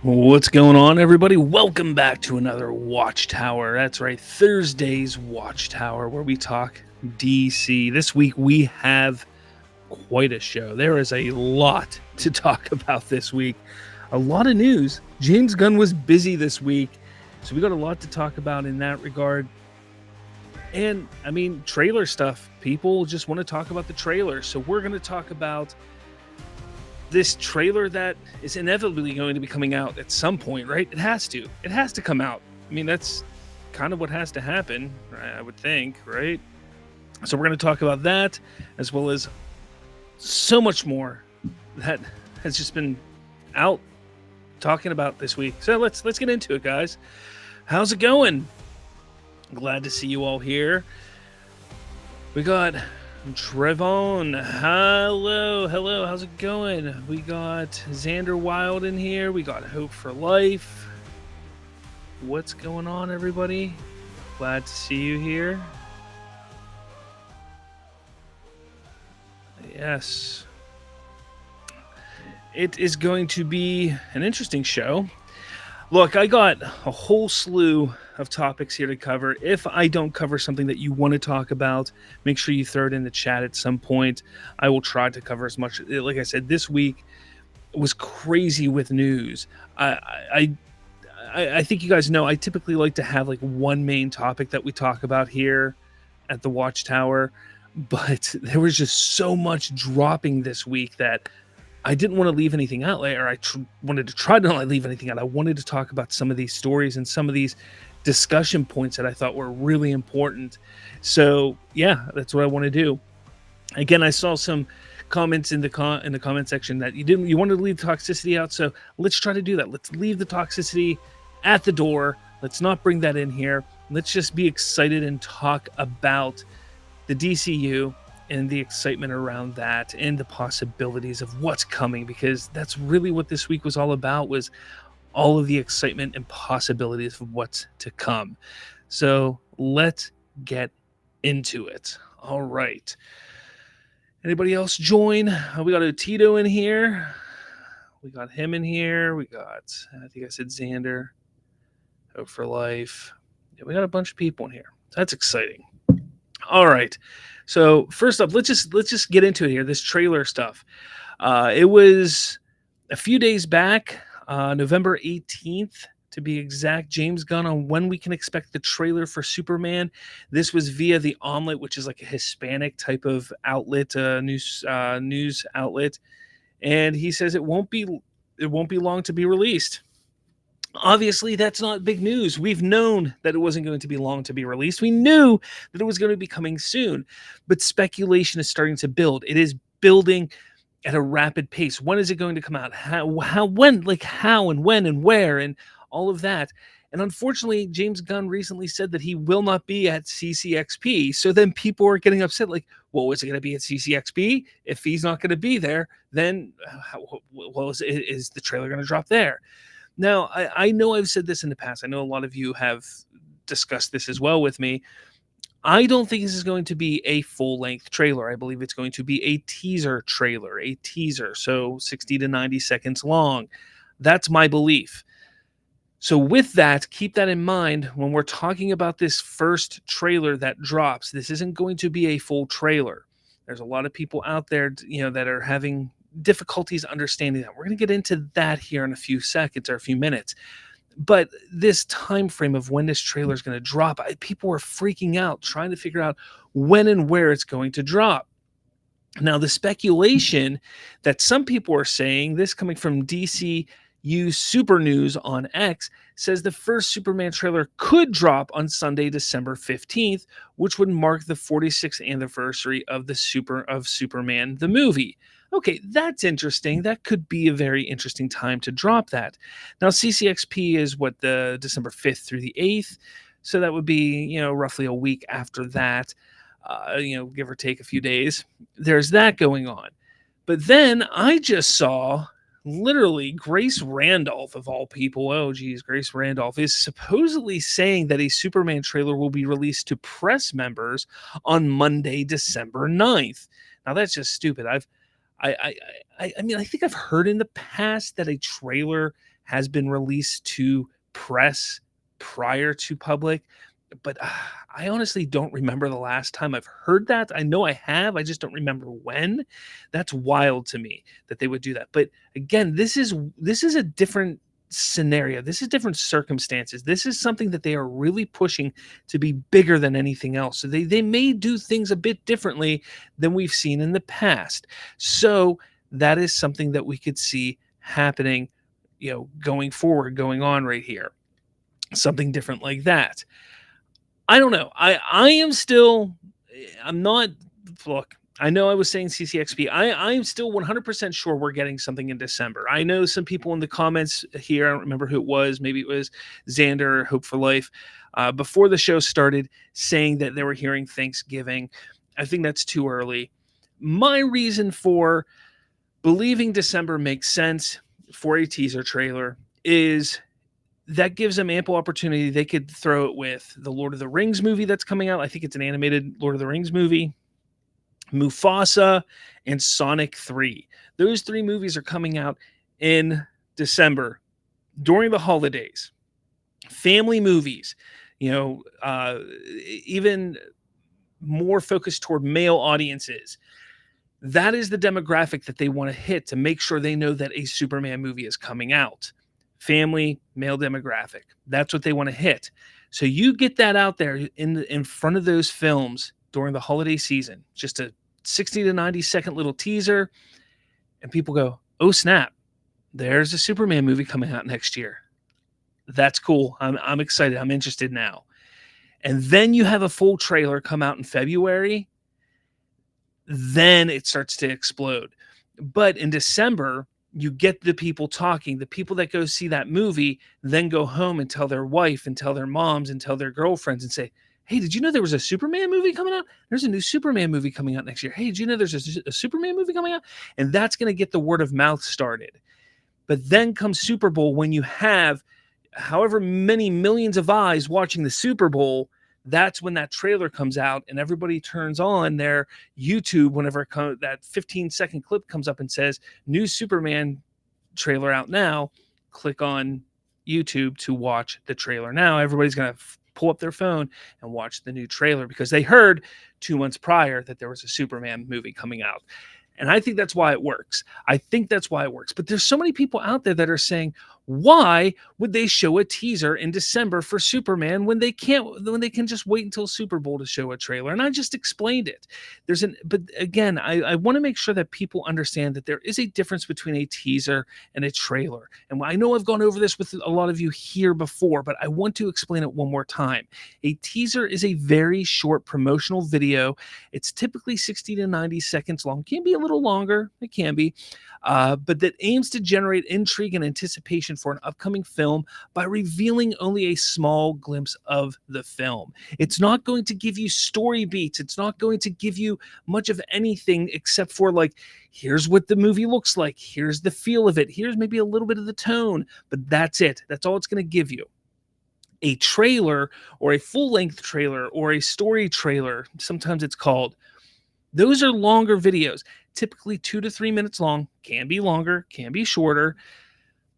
What's going on, everybody? Welcome back to another Watchtower. That's right, Thursday's Watchtower, where we talk DC. This week we have quite a show. There is a lot to talk about this week. A lot of news. James Gunn was busy this week, so we got a lot to talk about in that regard. And I mean, trailer stuff. People just want to talk about the trailer, so we're going to talk about this trailer that is inevitably going to be coming out at some point, right? It has to come out. I mean, that's kind of what has to happen, I would think, right? So we're going to talk about that, as well as so much more that has just been out talking about this week. So let's get into it, guys. How's it going? Glad to see you all here. We got Trevon, hello, how's it going? We got Xander Wild in here. We got Hope for Life. What's going on, everybody? Glad to see you here. Yes. It is going to be an interesting show. Look, I got a whole slew of topics here to cover. If I don't cover something that you want to talk about, make sure you throw it in the chat at some point. I will try to cover as much. Like I said, this week was crazy with news. I think you guys know I typically like to have like one main topic that we talk about here at the Watchtower, but there was just so much dropping this week that I didn't want to leave anything out, or I wanted to try to not leave anything out. I wanted to talk about some of these stories and some of these discussion points that I thought were really important. So yeah, that's what I want to do. Again, I saw some comments in the comment section that you wanted to leave toxicity out. So let's try to do that. Let's leave the toxicity at the door. Let's not bring that in here. Let's just be excited and talk about the DCU and the excitement around that and the possibilities of what's coming, because that's really what this week was all about, was all of the excitement and possibilities of what's to come. So let's get into it. All right. Anybody else join? We got a Tito in here. We got him in here. We got, I think I said Xander. Hope for Life. Yeah, we got a bunch of people in here. That's exciting. All right. So first up, let's just get into it here. This trailer stuff. It was a few days back, November 18th to be exact. James Gunn on when we can expect the trailer for Superman. This was via the Omelet, which is like a Hispanic type of outlet, news outlet, and he says it won't be long to be released. Obviously, that's not big news. We've known that it wasn't going to be long to be released. We knew that it was going to be coming soon, but speculation is starting to build. It is building at a rapid pace. When is it going to come out? How and when and where and all of that. And unfortunately, James Gunn recently said that he will not be at CCXP. So then people are getting upset, like, well, is it going to be at CCXP? If he's not going to be there, then is the trailer going to drop there? Now, I know I've said this in the past. I know a lot of you have discussed this as well with me. I don't think this is going to be a full-length trailer. I believe it's going to be a teaser trailer, so 60 to 90 seconds long. That's my belief. So with that, keep that in mind when we're talking about this first trailer that drops. This isn't going to be a full trailer. There's a lot of people out there, that are having difficulties understanding that. We're going to get into that here in a few seconds or a few minutes. But this time frame of when this trailer is going to drop, people were freaking out, trying to figure out when and where it's going to drop. Now, the speculation that some people are saying, this coming from DCU Super News on X, says the first Superman trailer could drop on Sunday, December 15th, which would mark the 46th anniversary of Superman the movie. Okay, that's interesting. That could be a very interesting time to drop that. Now, CCXP is the December 5th through the 8th. So that would be, roughly a week after that, give or take a few days. There's that going on. But then I just saw literally Grace Randolph, of all people. Oh, geez, Grace Randolph is supposedly saying that a Superman trailer will be released to press members on Monday, December 9th. Now, that's just stupid. I mean, I think I've heard in the past that a trailer has been released to press prior to public. But I honestly don't remember the last time I've heard that. I know I have, I just don't remember when. That's wild to me that they would do that. But again, this is a different scenario. This is different circumstances. This is something that they are really pushing to be bigger than anything else. So they may do things a bit differently than we've seen in the past. So that is something that we could see happening, going forward, going on right here. Something different like that. I don't know. I am still I'm not look, I know I was saying CCXP. I am still 100% sure we're getting something in December. I know some people in the comments here, I don't remember who it was, maybe it was Xander or Hope for Life, before the show started, saying that they were hearing Thanksgiving. I think that's too early. My reason for believing December makes sense for a teaser trailer is that gives them ample opportunity. They could throw it with the Lord of the Rings movie that's coming out. I think it's an animated Lord of the Rings movie, Mufasa, and Sonic 3. Those three movies are coming out in December during the holidays. Family movies, even more focused toward male audiences. That is the demographic that they want to hit to make sure they know that a Superman movie is coming out. Family, male demographic. That's what they want to hit. So you get that out there in front of those films during the holiday season. Just a 60 to 90 second little teaser, and people go, "Oh snap! There's a Superman movie coming out next year. That's cool. I'm excited. I'm interested now." And then you have a full trailer come out in February. Then it starts to explode. But in December, you get the people talking. The people that go see that movie then go home and tell their wife and tell their moms and tell their girlfriends and say, "Hey, did you know there was a Superman movie coming out? There's a new Superman movie coming out next year. Hey, did you know there's a Superman movie coming out?" And that's going to get the word of mouth started. But then comes Super Bowl, when you have however many millions of eyes watching the Super Bowl. That's when that trailer comes out and everybody turns on their YouTube whenever that 15-second clip comes up and says, "New Superman trailer out now." Click on YouTube to watch the trailer now. Everybody's going to pull up their phone and watch the new trailer because they heard 2 months prior that there was a Superman movie coming out. And I think that's why it works. But there's so many people out there that are saying, why would they show a teaser in December for Superman when they can just wait until Super Bowl to show a trailer? And I just explained it. But again, I want to make sure that people understand that there is a difference between a teaser and a trailer. And I know I've gone over this with a lot of you here before, but I want to explain it one more time. A teaser is a very short promotional video. It's typically 60 to 90 seconds long. It can be a little longer. It can be. But that aims to generate intrigue and anticipation for an upcoming film by revealing only a small glimpse of the film. It's not going to give you story beats. It's not going to give you much of anything except for, like, here's what the movie looks like. Here's the feel of it. Here's maybe a little bit of the tone. But that's it. That's all it's going to give you. A trailer, or a full-length trailer, or a story trailer, sometimes it's called, those are longer videos, typically 2 to 3 minutes long, can be longer, can be shorter,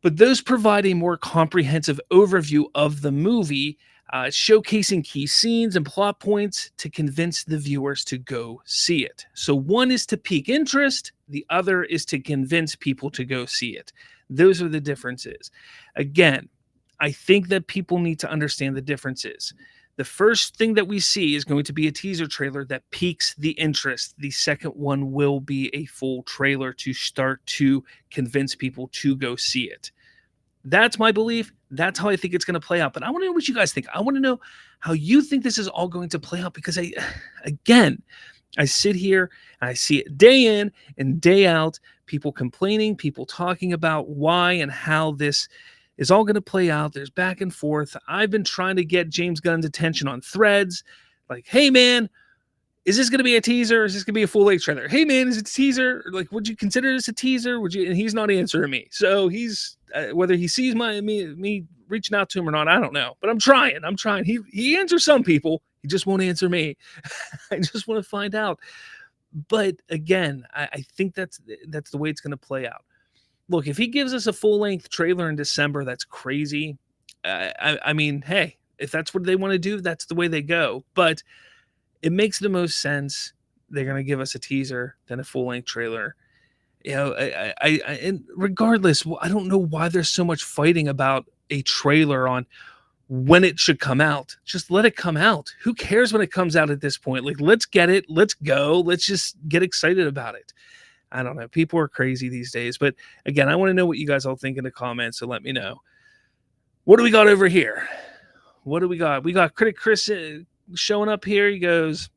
but those provide a more comprehensive overview of the movie, showcasing key scenes and plot points to convince the viewers to go see it. So one is to pique interest, the other is to convince people to go see it. Those are the differences. Again, I think that people need to understand the differences. The first thing that we see is going to be a teaser trailer that piques the interest. The second one will be a full trailer to start to convince people to go see it. That's my belief. That's how I think it's going to play out. But I want to know what you guys think. I want to know how you think this is all going to play out, because I sit here and I see it day in and day out, people complaining, people talking about why and how this is all going to play out. There's back and forth. I've been trying to get James Gunn's attention on threads. Like, hey, man, is this going to be a teaser? Is this going to be a full-length trailer? Hey, man, is it a teaser? Like, would you consider this a teaser? Would you? And he's not answering me. So he's whether he sees me reaching out to him or not, I don't know. But I'm trying. He answers some people. He just won't answer me. I just want to find out. But again, I think that's the way it's going to play out. look, if he gives us a full-length trailer in December, that's crazy. I mean, hey, if that's what they want to do, that's the way they go. But it makes the most sense. They're going to give us a teaser than a full-length trailer. And regardless, I don't know why there's so much fighting about a trailer on when it should come out. Just let it come out. Who cares when it comes out at this point? Like, let's get it. Let's go. Let's just get excited about it. I don't know. People are crazy these days. But again, I want to know what you guys all think in the comments. So let me know. What do we got over here? What do we got? We got Critic Chris showing up here. He goes,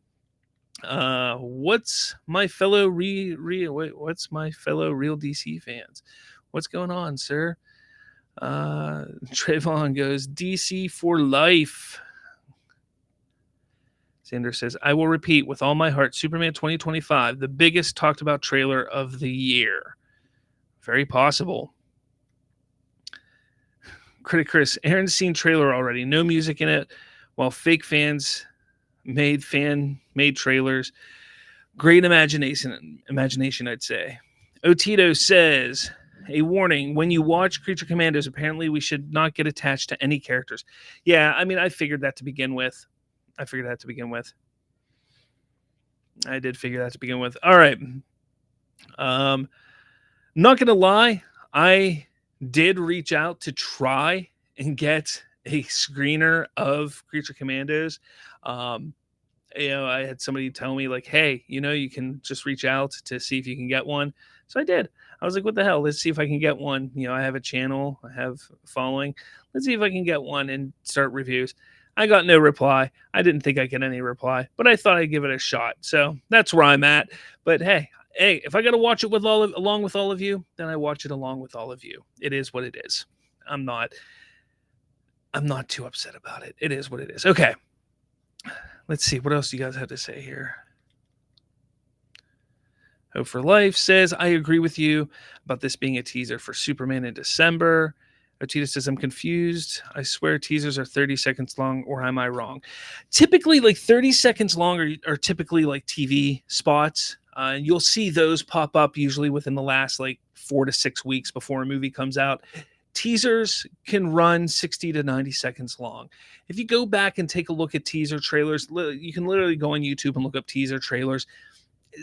what's my fellow what's my fellow real DC fans? What's going on, sir? Trayvon goes, DC for life. Xander says, I will repeat with all my heart, Superman 2025, the biggest talked about trailer of the year. Very possible. Critic Chris, Aaron's seen trailer already. No music in it, while fake fans made trailers. Great imagination, I'd say. Otito says, a warning, when you watch Creature Commandos, apparently we should not get attached to any characters. Yeah, I mean, I figured that to begin with. I did figure that to begin with. All right. Not going to lie, I did reach out to try and get a screener of Creature Commandos. I had somebody tell me like, hey, you can just reach out to see if you can get one. So I did. I was like, what the hell? Let's see if I can get one. I have a channel. I have a following. Let's see if I can get one and start reviews. I got no reply. I didn't think I'd get any reply, but I thought I'd give it a shot. So that's where I'm at. But hey, if I got to watch it along with all of you, then I watch it along with all of you. It is what it is. I'm not too upset about it. It is what it is. Okay. Let's see. What else do you guys have to say here? Hope for Life says, I agree with you about this being a teaser for Superman in December. Otita says, I'm confused. I swear teasers are 30 seconds long, or am I wrong? Typically, like 30 seconds long are typically like TV spots. You'll see those pop up usually within the last like 4 to 6 weeks before a movie comes out. Teasers can run 60 to 90 seconds long. If you go back and take a look at teaser trailers, you can literally go on YouTube and look up teaser trailers.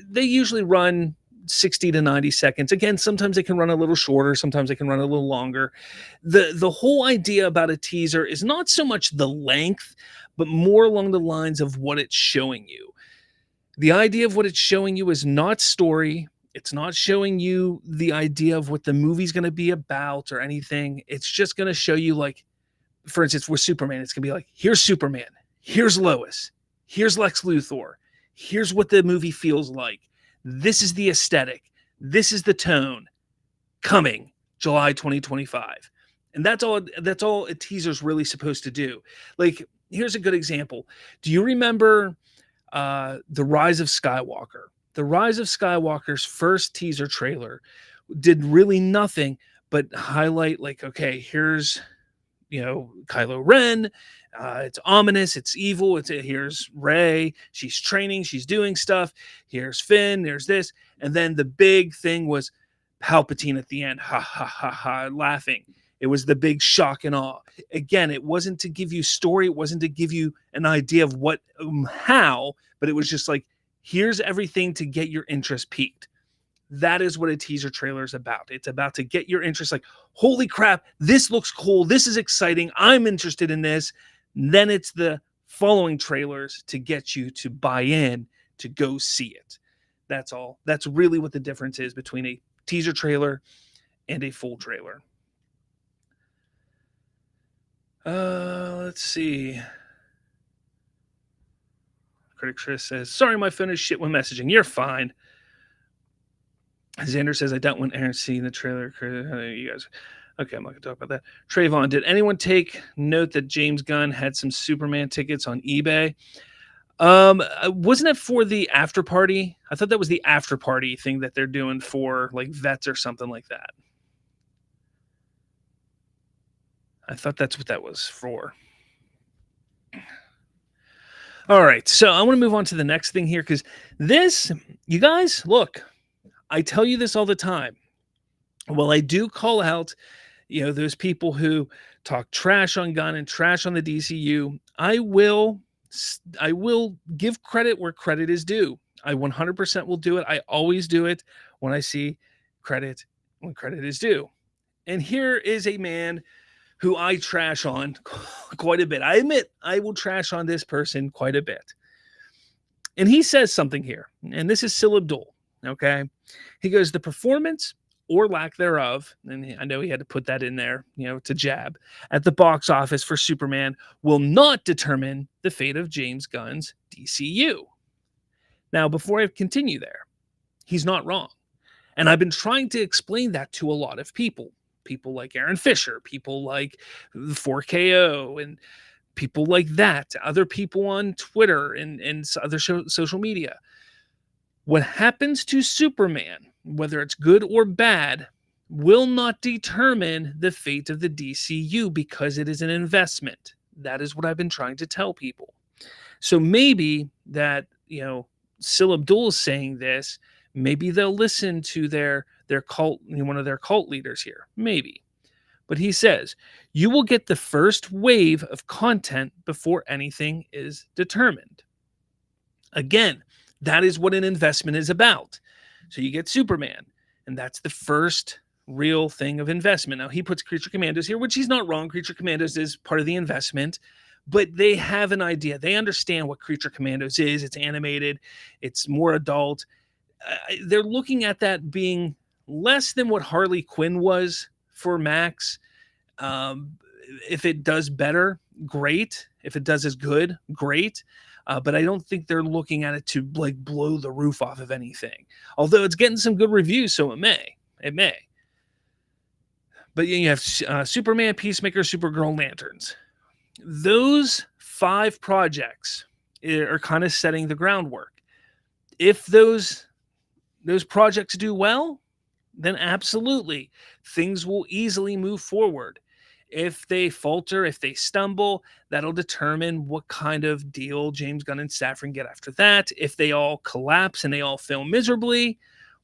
They usually run 60 to 90 seconds. Again, sometimes they can run a little shorter. Sometimes they can run a little longer. The whole idea about a teaser is not so much the length, but more along the lines of what it's showing you. The idea of what it's showing you is not story. It's not showing you the idea of what the movie's going to be about or anything. It's just going to show you, like, for instance, with Superman, it's going to be like, here's Superman. Here's Lois. Here's Lex Luthor. Here's what the movie feels like. This is the aesthetic. This is the tone. Coming July 2025. And that's all a teaser's really supposed to do. Like, here's a good example. Do you remember The Rise of Skywalker? The Rise of Skywalker's first teaser trailer did really nothing but highlight, like, okay, here's, Kylo Ren. It's ominous. It's evil. Here's Rey. She's training. She's doing stuff. Here's Finn. There's this. And then the big thing was Palpatine at the end. Ha, ha, ha, ha, laughing. It was the big shock and awe. Again, it wasn't to give you story. It wasn't to give you an idea of what, how, but it was just like, here's everything to get your interest piqued. That is what a teaser trailer is about. It's about to get your interest, like, holy crap, this looks cool. This is exciting. I'm interested in this. And then it's the following trailers to get you to buy in, to go see it. That's all. That's really what the difference is between a teaser trailer and a full trailer. Let's see. Critic Chris says, sorry, my phone is shit when messaging. You're fine. Xander says, I don't want Aaron seeing the trailer. You guys. Okay, I'm not going to talk about that. Trayvon, did anyone take note that James Gunn had some Superman tickets on eBay? Wasn't it for the after party? I thought that was the after party thing that they're doing for, like, vets or something like that. I thought that's what that was for. All right, so I want to move on to the next thing here, because this, you guys, look, I tell you this all the time. Well, I do call out, those people who talk trash on Gunn and trash on the DCU. I will give credit where credit is due. I 100% will do it. I always do it when I see credit when credit is due. And here is a man who I trash on quite a bit. I admit I will trash on this person quite a bit. And he says something here, and this is Sil Abdul. Okay. He goes, the performance or lack thereof, and I know he had to put that in there, to jab, at the box office for Superman will not determine the fate of James Gunn's DCU. Now, before I continue there, he's not wrong. And I've been trying to explain that to a lot of people. People like Aaron Fisher, people like 4KO, and people like that, other people on Twitter and other social media. What happens to Superman, whether it's good or bad, will not determine the fate of the DCU because it is an investment. That is what I've been trying to tell people. So maybe that, Sil Abdul is saying this, maybe they'll listen to their cult, one of their cult leaders here. Maybe. But he says, you will get the first wave of content before anything is determined. Again, that is what an investment is about. So you get Superman, and that's the first real thing of investment. Now, he puts Creature Commandos here, which he's not wrong. Creature Commandos is part of the investment, but they have an idea. They understand what Creature Commandos is. It's animated. It's more adult. They're looking at that being less than what Harley Quinn was for Max. If it does better, great. If it does as good, great. But I don't think they're looking at it to like blow the roof off of anything. Although it's getting some good reviews, so it may. It may. But you have Superman, Peacemaker, Supergirl, Lanterns. Those 5 projects are kind of setting the groundwork. If those projects do well, then absolutely things will easily move forward. If they falter, if they stumble, that'll determine what kind of deal James Gunn and Safran get after that. If they all collapse and they all fail miserably,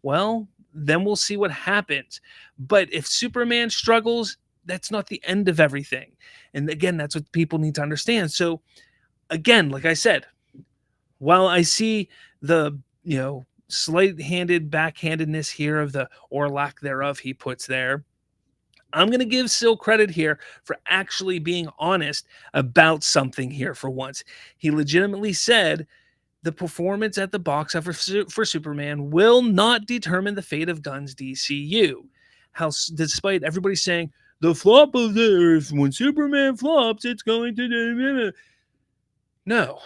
well, then we'll see what happens. But if Superman struggles, that's not the end of everything. And again, that's what people need to understand. So again, like I said, while I see the, slight-handed backhandedness here of the or lack thereof he puts there, I'm going to give Sil credit here for actually being honest about something here for once. He legitimately said the performance at the box office for Superman will not determine the fate of Gunn's DCU. How, despite everybody saying, the flop of the earth, when Superman flops, it's going to... No.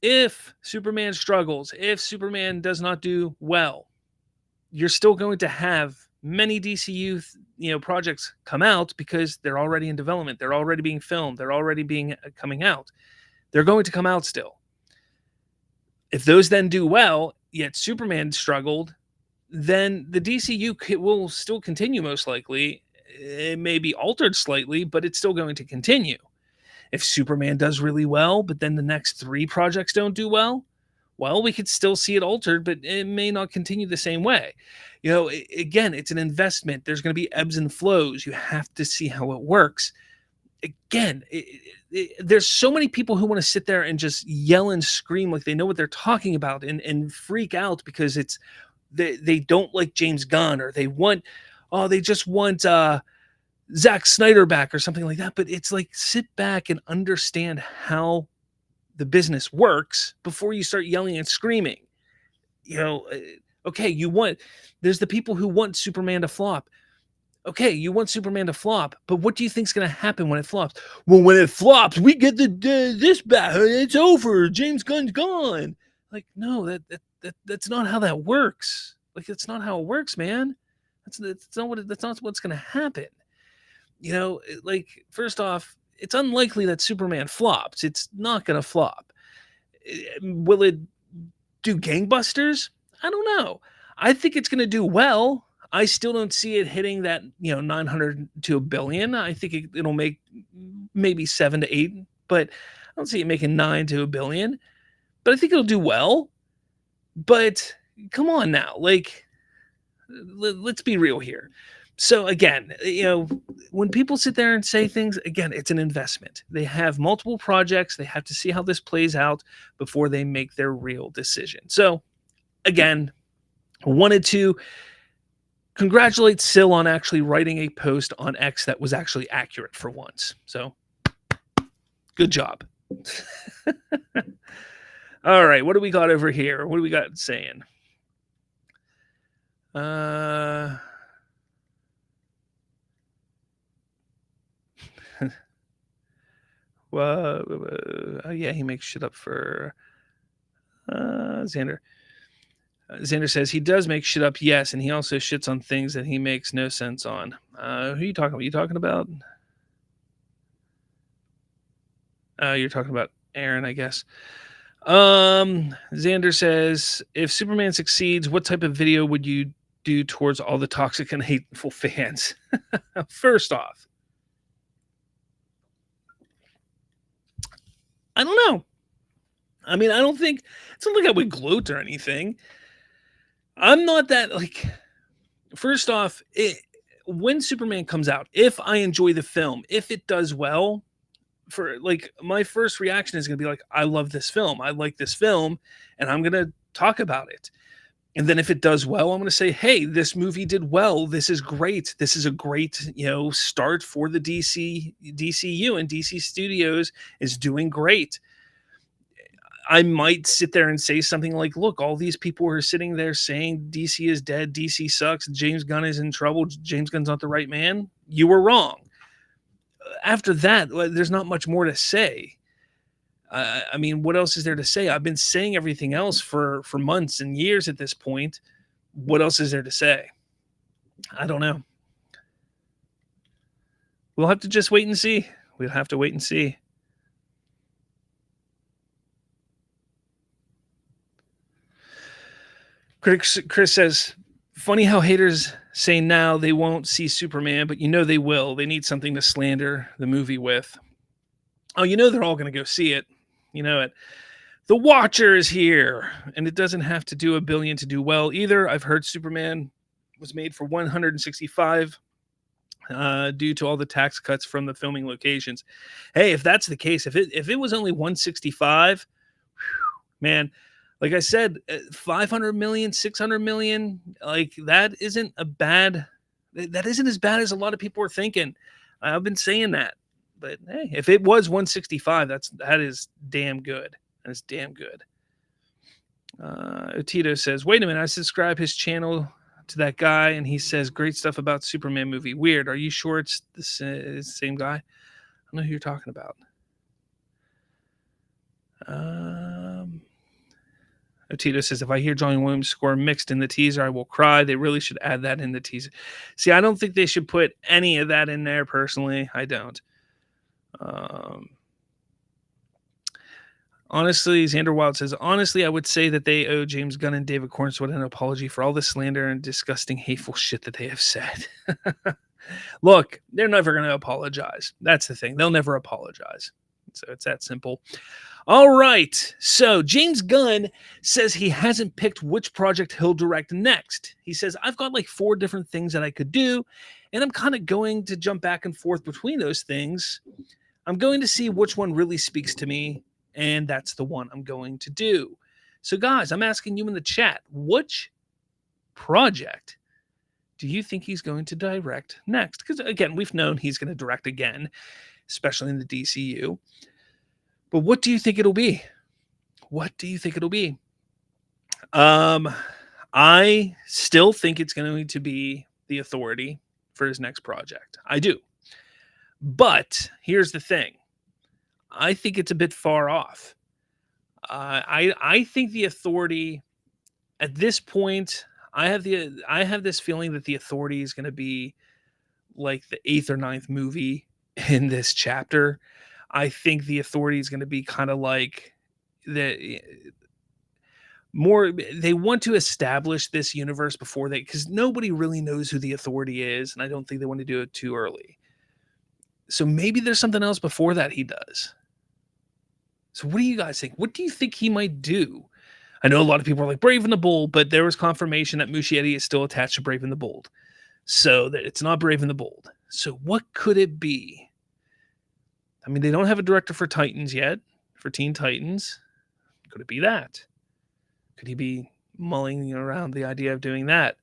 If Superman struggles, if Superman does not do well, you're still going to have many DCU, projects come out because they're already in development. They're already being filmed. They're already coming out. They're going to come out still. If those then do well, yet Superman struggled, then the DCU will still continue most likely. It may be altered slightly, but it's still going to continue. If Superman does really well, but then the next 3 projects don't do well, we could still see it altered, but it may not continue the same way. Again, it's an investment. There's going to be ebbs and flows. You have to see how it works. Again, there's so many people who want to sit there and just yell and scream like they know what they're talking about and freak out because they don't like James Gunn, or they just want Zack Snyder back or something like that. But it's like, sit back and understand how the business works before you start yelling and screaming. Okay, there's the people who want Superman to flop. Okay, you want Superman to flop, but what do you think is going to happen when it flops? Well, when it flops, we get this back. It's over. James Gunn's gone. Like, no, that's not how that works. Like, that's not how it works, man. That's not what's going to happen. Like, first off, it's unlikely that Superman flops. It's not going to flop. Will it do gangbusters? I don't know. I think it's going to do well. I still don't see it hitting that, 900 to $1 billion. I think it'll make maybe 7 to 8, but I don't see it making 9 to $1 billion. But I think it'll do well. But come on now, like, let's be real here. So again, when people sit there and say things, again, it's an investment. They have multiple projects. They have to see how this plays out before they make their real decision. So again, wanted to congratulate Sil on actually writing a post on X that was actually accurate for once. So good job. All right, what do we got over here? What do we got saying? Well, yeah, he makes shit up for Xander. Xander says he does make shit up, yes, and he also shits on things that he makes no sense on. Who are you talking about? You talking about? You're talking about Aaron, I guess. Xander says, if Superman succeeds, what type of video would you do towards all the toxic and hateful fans? First off, I don't know. I mean, I don't think it's not like I would gloat or anything. I'm not that like. First off, when Superman comes out, if I enjoy the film, if it does well, for like my first reaction is going to be like, I love this film, I like this film, and I'm going to talk about it. And then if it does well, I'm going to say, hey, this movie did well. This is great. This is a great, start for the DCU, and DC Studios is doing great. I might sit there and say something like, look, all these people are sitting there saying DC is dead, DC sucks, James Gunn is in trouble, James Gunn's not the right man. You were wrong. After that, there's not much more to say. I mean, what else is there to say? I've been saying everything else for months and years at this point. What else is there to say? I don't know. We'll have to just wait and see. We'll have to wait and see. Chris says, funny how haters say now they won't see Superman, but they will. They need something to slander the movie with. Oh, they're all going to go see it. You know it. The Watcher is here, and it doesn't have to do $1 billion to do well either. I've heard Superman was made for 165 due to all the tax cuts from the filming locations. Hey, if that's the case, if it was only 165, man, like I said, 500 million, 600 million, like that isn't as bad as a lot of people are thinking. I've been saying that. But hey, if it was 165, that is damn good. That is damn good. Tito says, wait a minute, I subscribe his channel to that guy, and he says great stuff about Superman movie. Weird. Are you sure it's the same guy? I don't know who you're talking about. Tito says, if I hear Johnny Williams score mixed in the teaser, I will cry. They really should add that in the teaser. See, I don't think they should put any of that in there, personally. I don't. Honestly, Xander Wild says, honestly, I would say that they owe James Gunn and David Cornswood an apology for all the slander and disgusting, hateful shit that they have said. Look, they're never going to apologize. That's the thing. They'll never apologize. So it's that simple. All right. So James Gunn says he hasn't picked which project he'll direct next. He says, I've got like 4 different things that I could do, and I'm kind of going to jump back and forth between those things. I'm going to see which one really speaks to me, and that's the one I'm going to do. So guys, I'm asking you in the chat, which project do you think he's going to direct next? Because again, we've known he's going to direct again, especially in the DCU. But what do you think it'll be? What do you think it'll be? I still think it's going to be The Authority for his next project. I do. But here's the thing. I think it's a bit far off. I think The Authority, at this point, I have this feeling that The Authority is going to be like the 8th or 9th movie in this chapter. I think The Authority is going to be kind of like the more they want to establish this universe before because nobody really knows who The Authority is, and I don't think they want to do it too early. So maybe there's something else before that he does. So what do you guys think? What do you think he might do? I know a lot of people are like Brave and the Bold, but there was confirmation that Muschietti is still attached to Brave and the Bold. So that it's not Brave and the Bold. So what could it be? I mean, they don't have a director for Titans yet, for Teen Titans. Could it be that? Could he be mulling around the idea of doing that?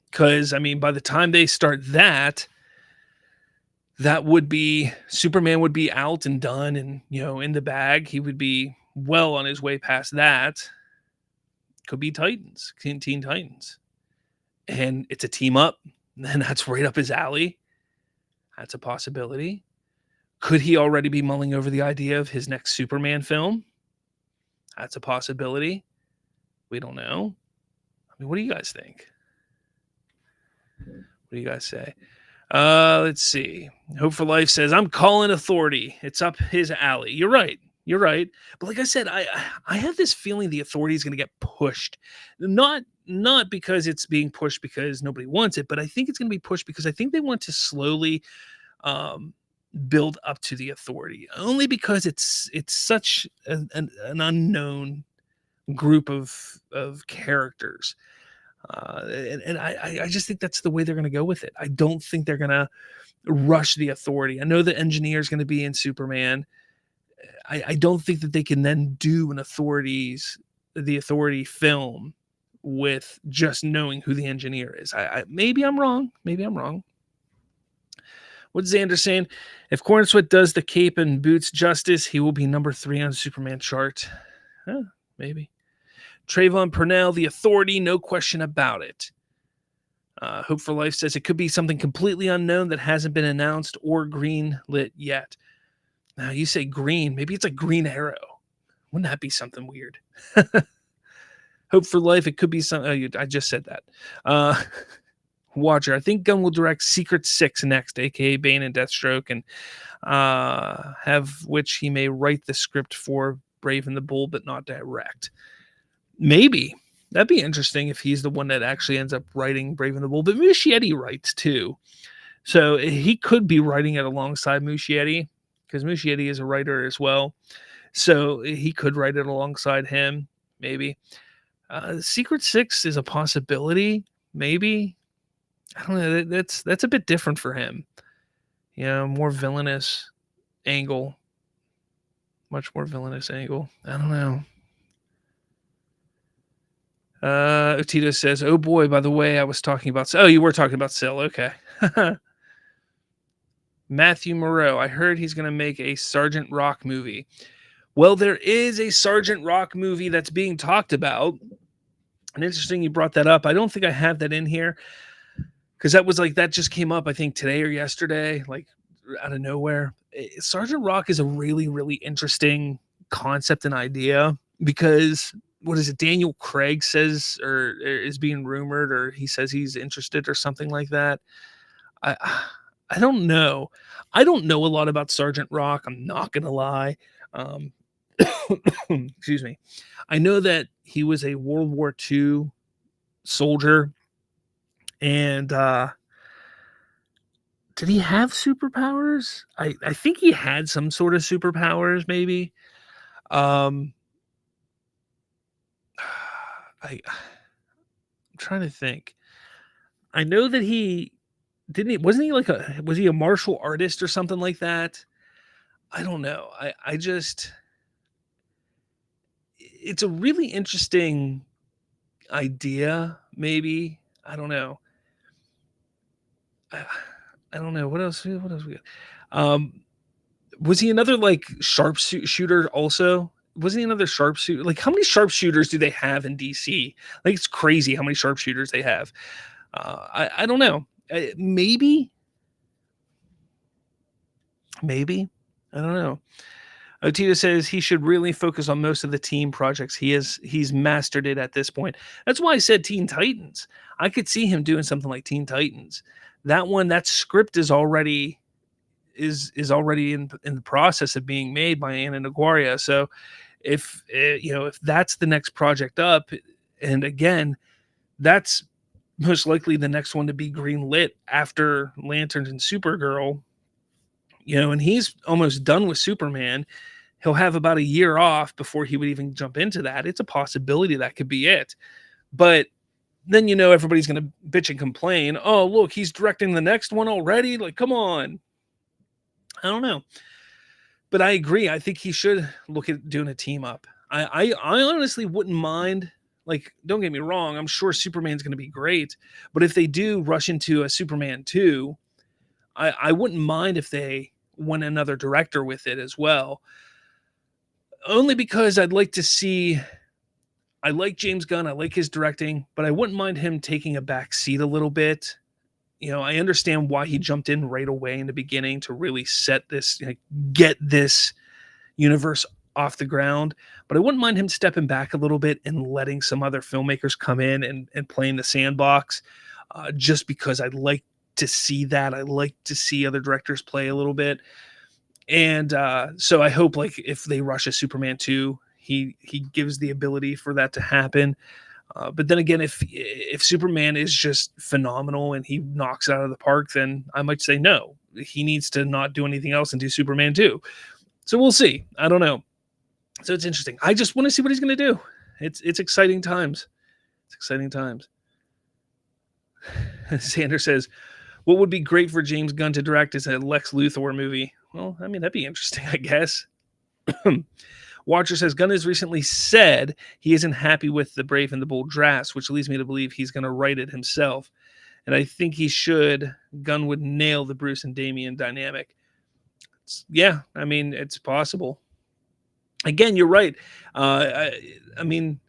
Because, I mean, by the time they start that, that would be Superman would be out and done and, in the bag. He would be well on his way past that. Could be Titans, Teen Titans. And it's a team up. And that's right up his alley. That's a possibility. Could he already be mulling over the idea of his next Superman film? That's a possibility. We don't know. I mean, what do you guys think? What do you guys say? Let's see. Hope for Life says, I'm calling Authority. It's up his alley. You're right. But like I said, I have this feeling the Authority is going to get pushed. Not because it's being pushed because nobody wants it, but I think it's going to be pushed because I think they want to slowly build up to the Authority. Only because it's such an unknown group of characters. And I just think that's the way they're going to go with it. I don't think they're going to rush the Authority. I know the Engineer is going to be in Superman. I don't think that they can then do the Authority film with just knowing who the Engineer is. Maybe I'm wrong. What's Xander saying? If Corn Sweat does the cape and boots justice, he will be number 3 on Superman chart. Maybe. Trayvon Purnell, the Authority, no question about it. Hope for Life says it could be something completely unknown that hasn't been announced or green-lit yet. Now, you say green. Maybe it's a Green Arrow. Wouldn't that be something weird? Hope for Life, it could be something. I just said that. Watcher, I think Gunn will direct Secret 6 next, a.k.a. Bane and Deathstroke, and have which he may write the script for Brave and the Bold, but not direct. Maybe. That'd be interesting if he's the one that actually ends up writing Brave and the Bold. But Muschietti writes too. So he could be writing it alongside Muschietti, because Muschietti is a writer as well. So he could write it alongside him, maybe. Secret 6 is a possibility, maybe. I don't know. That's a bit different for him. More villainous angle. Much more villainous angle. I don't know. Otito says, oh boy, by the way, I was talking about... Oh, you were talking about Sil. Okay. Matthew Moreau, I heard he's going to make a Sergeant Rock movie. Well, there is a Sergeant Rock movie that's being talked about. And interesting you brought that up. I don't think I have that in here. Because that just came up, I think, today or yesterday, like out of nowhere. Sergeant Rock is a really, really interesting concept and idea because... What is it? Daniel Craig says, or is being rumored, or he says he's interested, or something like that. I don't know. I don't know a lot about Sergeant Rock. I'm not gonna lie. Excuse me. I know that he was a World War II soldier, and did he have superpowers? I think he had some sort of superpowers, maybe. I'm trying to think. I know that was he a martial artist or something like that? I don't know. It's a really interesting idea, maybe. I don't know. I don't know. What else we got? Was he another sharpshooter also? Wasn't he another sharpshooter? Like, how many sharpshooters do they have in DC? Like, it's crazy how many sharpshooters they have. I don't know. Maybe. I don't know. Otito says he should really focus on most of the team projects. He's mastered it at this point. That's why I said Teen Titans. I could see him doing something like Teen Titans. That script is already in the process of being made by Anna Naguaria. So if that's the next project up, and again, that's most likely the next one to be green lit after Lanterns and Supergirl, and he's almost done with Superman. He'll have about a year off before he would even jump into that. It's a possibility that could be it. But then you know everybody's going to bitch and complain. Oh, look, he's directing the next one already. Like, come on. I don't know. But I agree. I think he should look at doing a team up. I honestly wouldn't mind. Like, don't get me wrong. I'm sure Superman's going to be great. But if they do rush into a Superman 2, I wouldn't mind if they went another director with it as well. Only because I'd like to see. I like James Gunn. I like his directing, but I wouldn't mind him taking a back seat a little bit. You know, I understand why he jumped in right away in the beginning to really set this, like, get this universe off the ground. But I wouldn't mind him stepping back a little bit and letting some other filmmakers come in and play in the sandbox, just because I'd like to see that. I like to see other directors play a little bit. And so I hope, like, if they rush a Superman 2, he gives the ability for that to happen. But then again, if Superman is just phenomenal and he knocks it out of the park, then I might say no. He needs to not do anything else and do Superman 2. So we'll see. I don't know. So it's interesting. I just want to see what he's going to do. It's exciting times. It's exciting times. Sander says, what would be great for James Gunn to direct is a Lex Luthor movie. Well, I mean, that'd be interesting, I guess. Watcher says, Gunn has recently said he isn't happy with the Brave and the Bold drafts, which leads me to believe he's going to write it himself. And I think he should. Gunn would nail the Bruce and Damian dynamic. Yeah, I mean, it's possible. Again, you're right. I mean,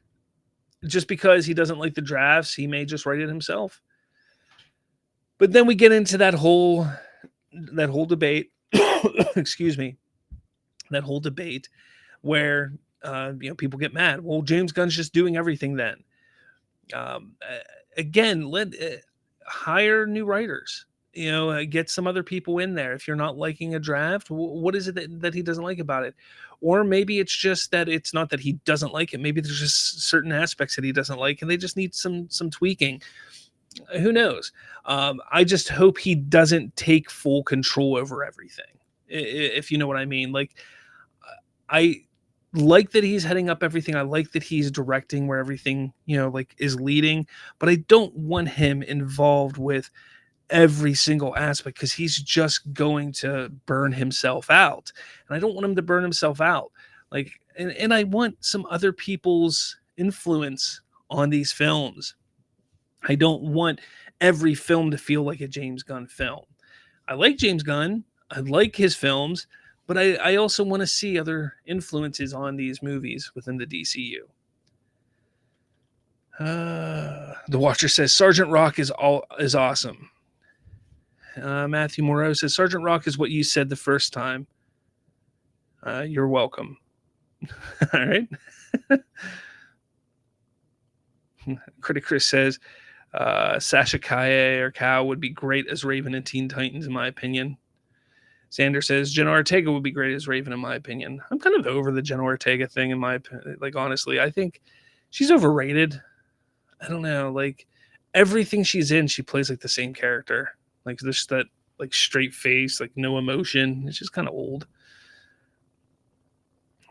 just because he doesn't like the drafts, he may just write it himself. But then we get into that whole debate. Excuse me. That whole debate where people get mad. Well, James Gunn's just doing everything then. Again, let hire new writers. Get some other people in there. If you're not liking a draft, what is it that he doesn't like about it? Or maybe it's just that it's not that he doesn't like it. Maybe there's just certain aspects that he doesn't like, and they just need some tweaking. Who knows? I just hope he doesn't take full control over everything, if you know what I mean. Like, I like that he's heading up everything. I like that he's directing where everything, is leading, but I don't want him involved with every single aspect, because he's just going to burn himself out. And I don't want him to burn himself out. Like, and I want some other people's influence on these films. I don't want every film to feel like a James Gunn film. I like James Gunn. I like his films, but I also want to see other influences on these movies within the DCU. The Watcher says Sergeant Rock is awesome. Matthew Moreau says Sergeant Rock is what you said the first time. You're welcome. All right. Critic Chris says Sasha Kaye or Cow would be great as Raven in Teen Titans, in my opinion. Xander says Jenna Ortega would be great as Raven, in my opinion. I'm kind of over the Jenna Ortega thing, in my opinion. Like, honestly, I think she's overrated. I don't know. Like, everything she's in, she plays like the same character. Like, there's that, like, straight face, like, no emotion. It's just kind of old.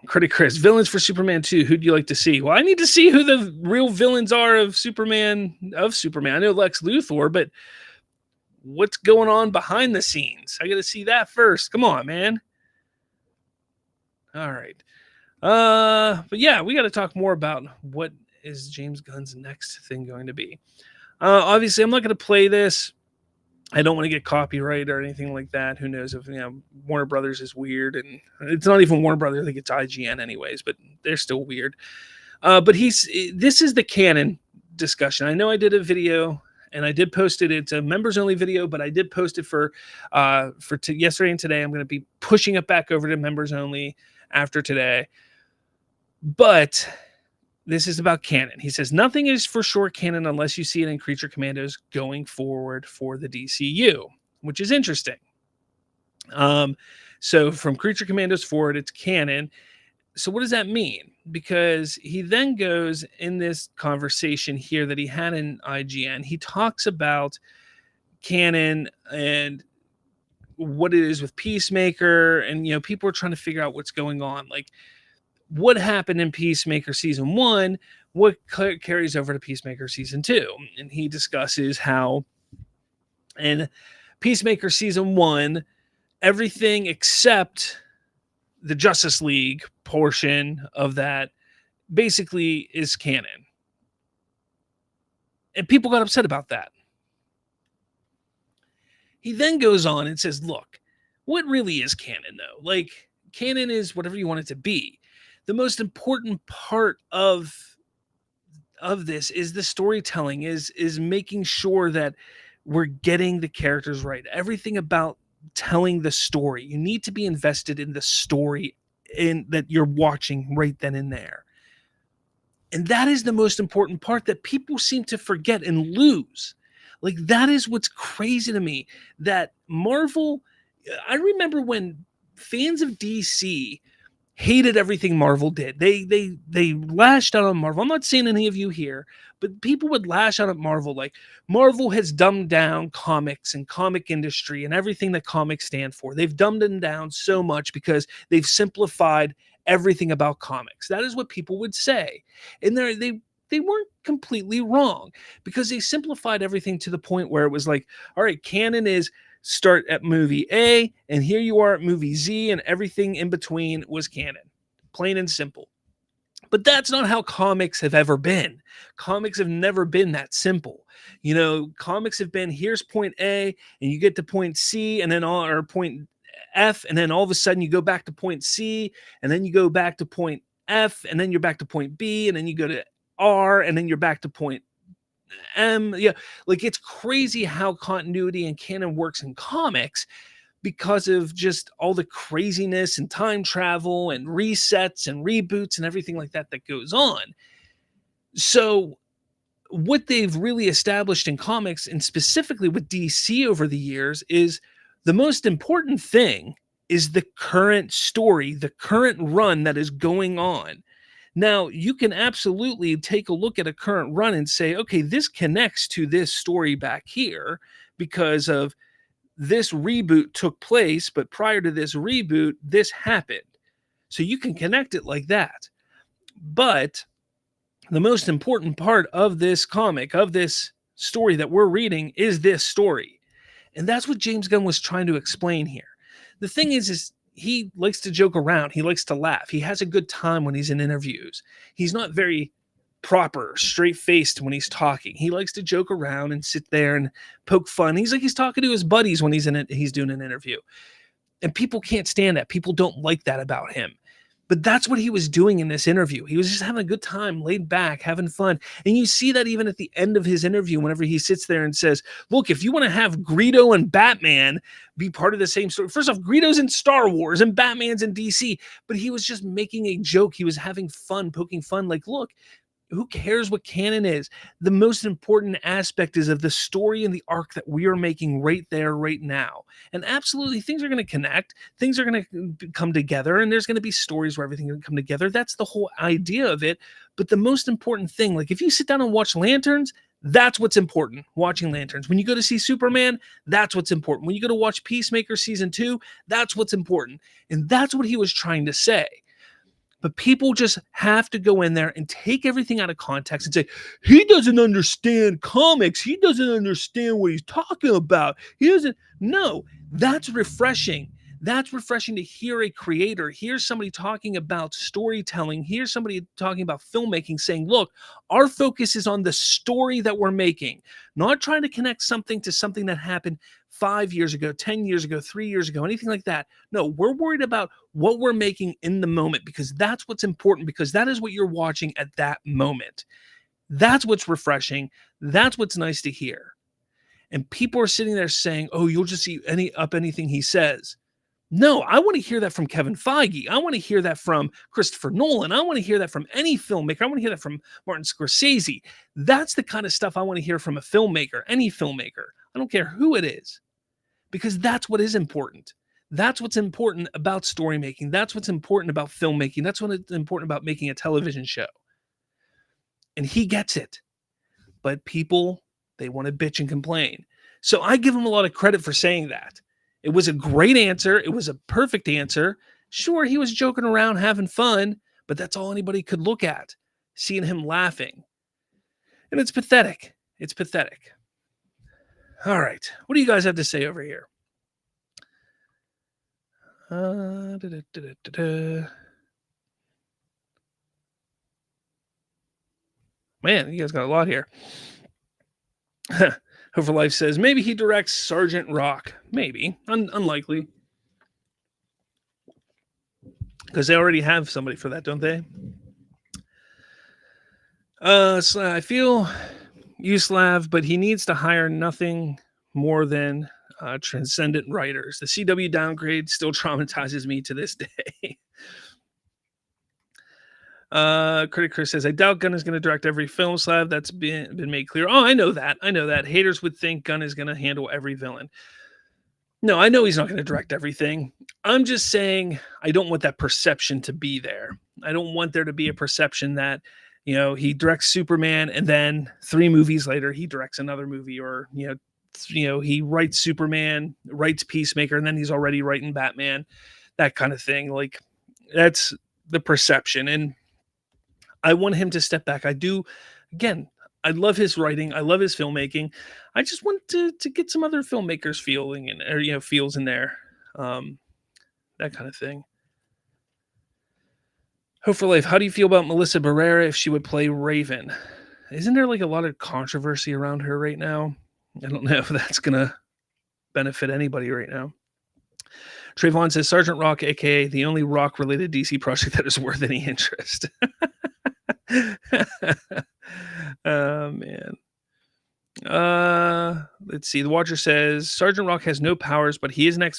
Critic Chris, villains for Superman 2. Who'd you like to see? Well, I need to see who the real villains are of Superman. I know Lex Luthor, but what's going on behind the scenes? I got to see that first. Come on, man. All right. But yeah, we got to talk more about what is James Gunn's next thing going to be. Obviously, I'm not going to play this. I don't want to get copyright or anything like that. Who knows if Warner Brothers is weird, and it's not even Warner Brothers. I think it's IGN anyways, but they're still weird. But this is the Canon discussion. I know I did a video and I did post it. It's a members only video, but I did post it for yesterday and today. I'm going to be pushing it back over to members only after today. But this is about Canon. He says, nothing is for sure Canon unless you see it in Creature Commandos going forward for the DCU, which is interesting. So from Creature Commandos forward, it's Canon. So what does that mean? Because he then goes in this conversation here that he had in IGN, he talks about Canon and what it is with Peacemaker, and people are trying to figure out what's going on. Like, what happened in Peacemaker season 1, what carries over to Peacemaker season 2. And he discusses how in Peacemaker season 1, everything except the Justice League portion of that basically is canon. And people got upset about that. He then goes on and says, look, what really is canon though? Like, canon is whatever you want it to be. The most important part of this is the storytelling, is making sure that we're getting the characters right. Everything about telling the story. You need to be invested in the story in that you're watching right then and there. And that is the most important part that people seem to forget and lose. Like, that is what's crazy to me, that Marvel, I remember when fans of DC hated everything Marvel did. They lashed out on Marvel. I'm not saying any of you here, but people would lash out at Marvel like Marvel has dumbed down comics and comic industry and everything that comics stand for. They've dumbed them down so much because they've simplified everything about comics. That is what people would say. And they weren't completely wrong, because they simplified everything to the point where it was like, all right, canon is start at movie A, and here you are at movie Z, and everything in between was canon. Plain and simple. But that's not how comics have ever been. Comics have never been that simple. You know, comics have been, here's point A, and you get to point C, and then or point F, and then all of a sudden you go back to point C, and then you go back to point F, and then you're back to point B, and then you go to R, and then you're back to point yeah, like, it's crazy how continuity and canon works in comics because of just all the craziness and time travel and resets and reboots and everything like that that goes on. So what they've really established in comics, and specifically with DC over the years, is the most important thing is the current story, the current run that is going on. Now, you can absolutely take a look at a current run and say, okay, this connects to this story back here because of this reboot took place, but prior to this reboot, this happened. So you can connect it like that. But the most important part of this comic, of this story that we're reading, is this story. And that's what James Gunn was trying to explain here. The thing is he likes to joke around. He likes to laugh. He has a good time when he's in interviews. He's not very proper, straight-faced when he's talking. He likes to joke around and sit there and poke fun. He's like he's talking to his buddies when he's doing an interview. And people can't stand that. People don't like that about him. But that's what he was doing in this interview. He was just having a good time, laid back, having fun. And you see that even at the end of his interview, whenever he sits there and says, look, if you want to have Greedo and Batman be part of the same story. First off, Greedo's in Star Wars and Batman's in DC. But he was just making a joke. He was having fun, poking fun. Like, look, who cares what canon is? The most important aspect is of the story and the arc that we are making right there, right now. And absolutely, things are going to connect. Things are going to come together, and there's going to be stories where everything can come together. That's the whole idea of it. But the most important thing, like if you sit down and watch Lanterns, that's what's important, watching Lanterns. When you go to see Superman, that's what's important. When you go to watch Peacemaker Season 2, that's what's important. And that's what he was trying to say. But people just have to go in there and take everything out of context and say, he doesn't understand comics. He doesn't understand what he's talking about. He doesn't. No, that's refreshing. That's refreshing to hear a creator, hear somebody talking about storytelling, hear somebody talking about filmmaking saying, look, our focus is on the story that we're making, not trying to connect something to something that happened 5 years ago, 10 years ago, 3 years ago, anything like that. No, we're worried about what we're making in the moment, because that's what's important, because that is what you're watching at that moment. That's what's refreshing. That's what's nice to hear. And people are sitting there saying, oh, you'll just eat anything he says. No, I want to hear that from Kevin Feige. I want to hear that from Christopher Nolan. I want to hear that from any filmmaker. I want to hear that from Martin Scorsese. That's the kind of stuff I want to hear from a filmmaker, any filmmaker. I don't care who it is, because that's what is important. That's what's important about story making. That's what's important about filmmaking. That's what's important about making a television show. And he gets it. But people, they want to bitch and complain. So I give him a lot of credit for saying that. It was a great answer. It was a perfect answer. Sure, he was joking around, having fun, but that's all anybody could look at, seeing him laughing. And it's pathetic. It's pathetic. All right. What do you guys have to say over here? Man, you guys got a lot here. Hope for Life says maybe he directs Sergeant Rock. Maybe. Unlikely. Because they already have somebody for that, don't they? So I feel you, Slav, but he needs to hire nothing more than transcendent writers. The CW downgrade still traumatizes me to this day. Critic Chris says, I doubt Gunn is going to direct every film, Slav. That's been made clear. Oh, I know that. Haters would think Gunn is going to handle every villain. No, I know he's not going to direct everything. I'm just saying I don't want that perception to be there. I don't want there to be a perception that, he directs Superman and then 3 movies later he directs another movie, or, he writes Superman, writes Peacemaker, and then he's already writing Batman, that kind of thing. Like, that's the perception. And I want him to step back. I do. Again, I love his writing. I love his filmmaking. I just want to get some other filmmakers feels in there. That kind of thing. Hope for Life. How do you feel about Melissa Barrera if she would play Raven? Isn't there like a lot of controversy around her right now? I don't know if that's going to benefit anybody right now. Trayvon says Sergeant Rock, aka the only rock-related DC project that is worth any interest. Oh man. Let's see. The Watcher says Sergeant Rock has no powers, but he is an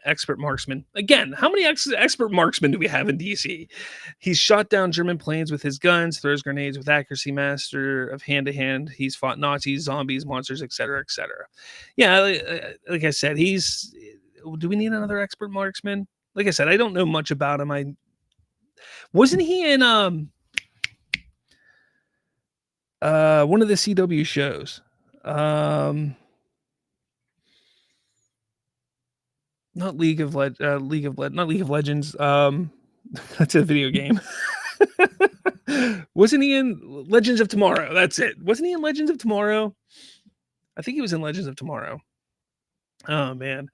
expert marksman. Again, how many expert marksmen do we have in DC? He's shot down German planes with his guns, throws grenades with accuracy, master of hand-to-hand. He's fought Nazis, zombies, monsters, etc., etc. Yeah, like I said, do we need another expert marksman? Like I said, I don't know much about him. Wasn't he in one of the CW shows? Not League of Legends. That's a video game. Wasn't he in Legends of Tomorrow? That's it. Wasn't he in Legends of Tomorrow? I think he was in Legends of Tomorrow. Oh man.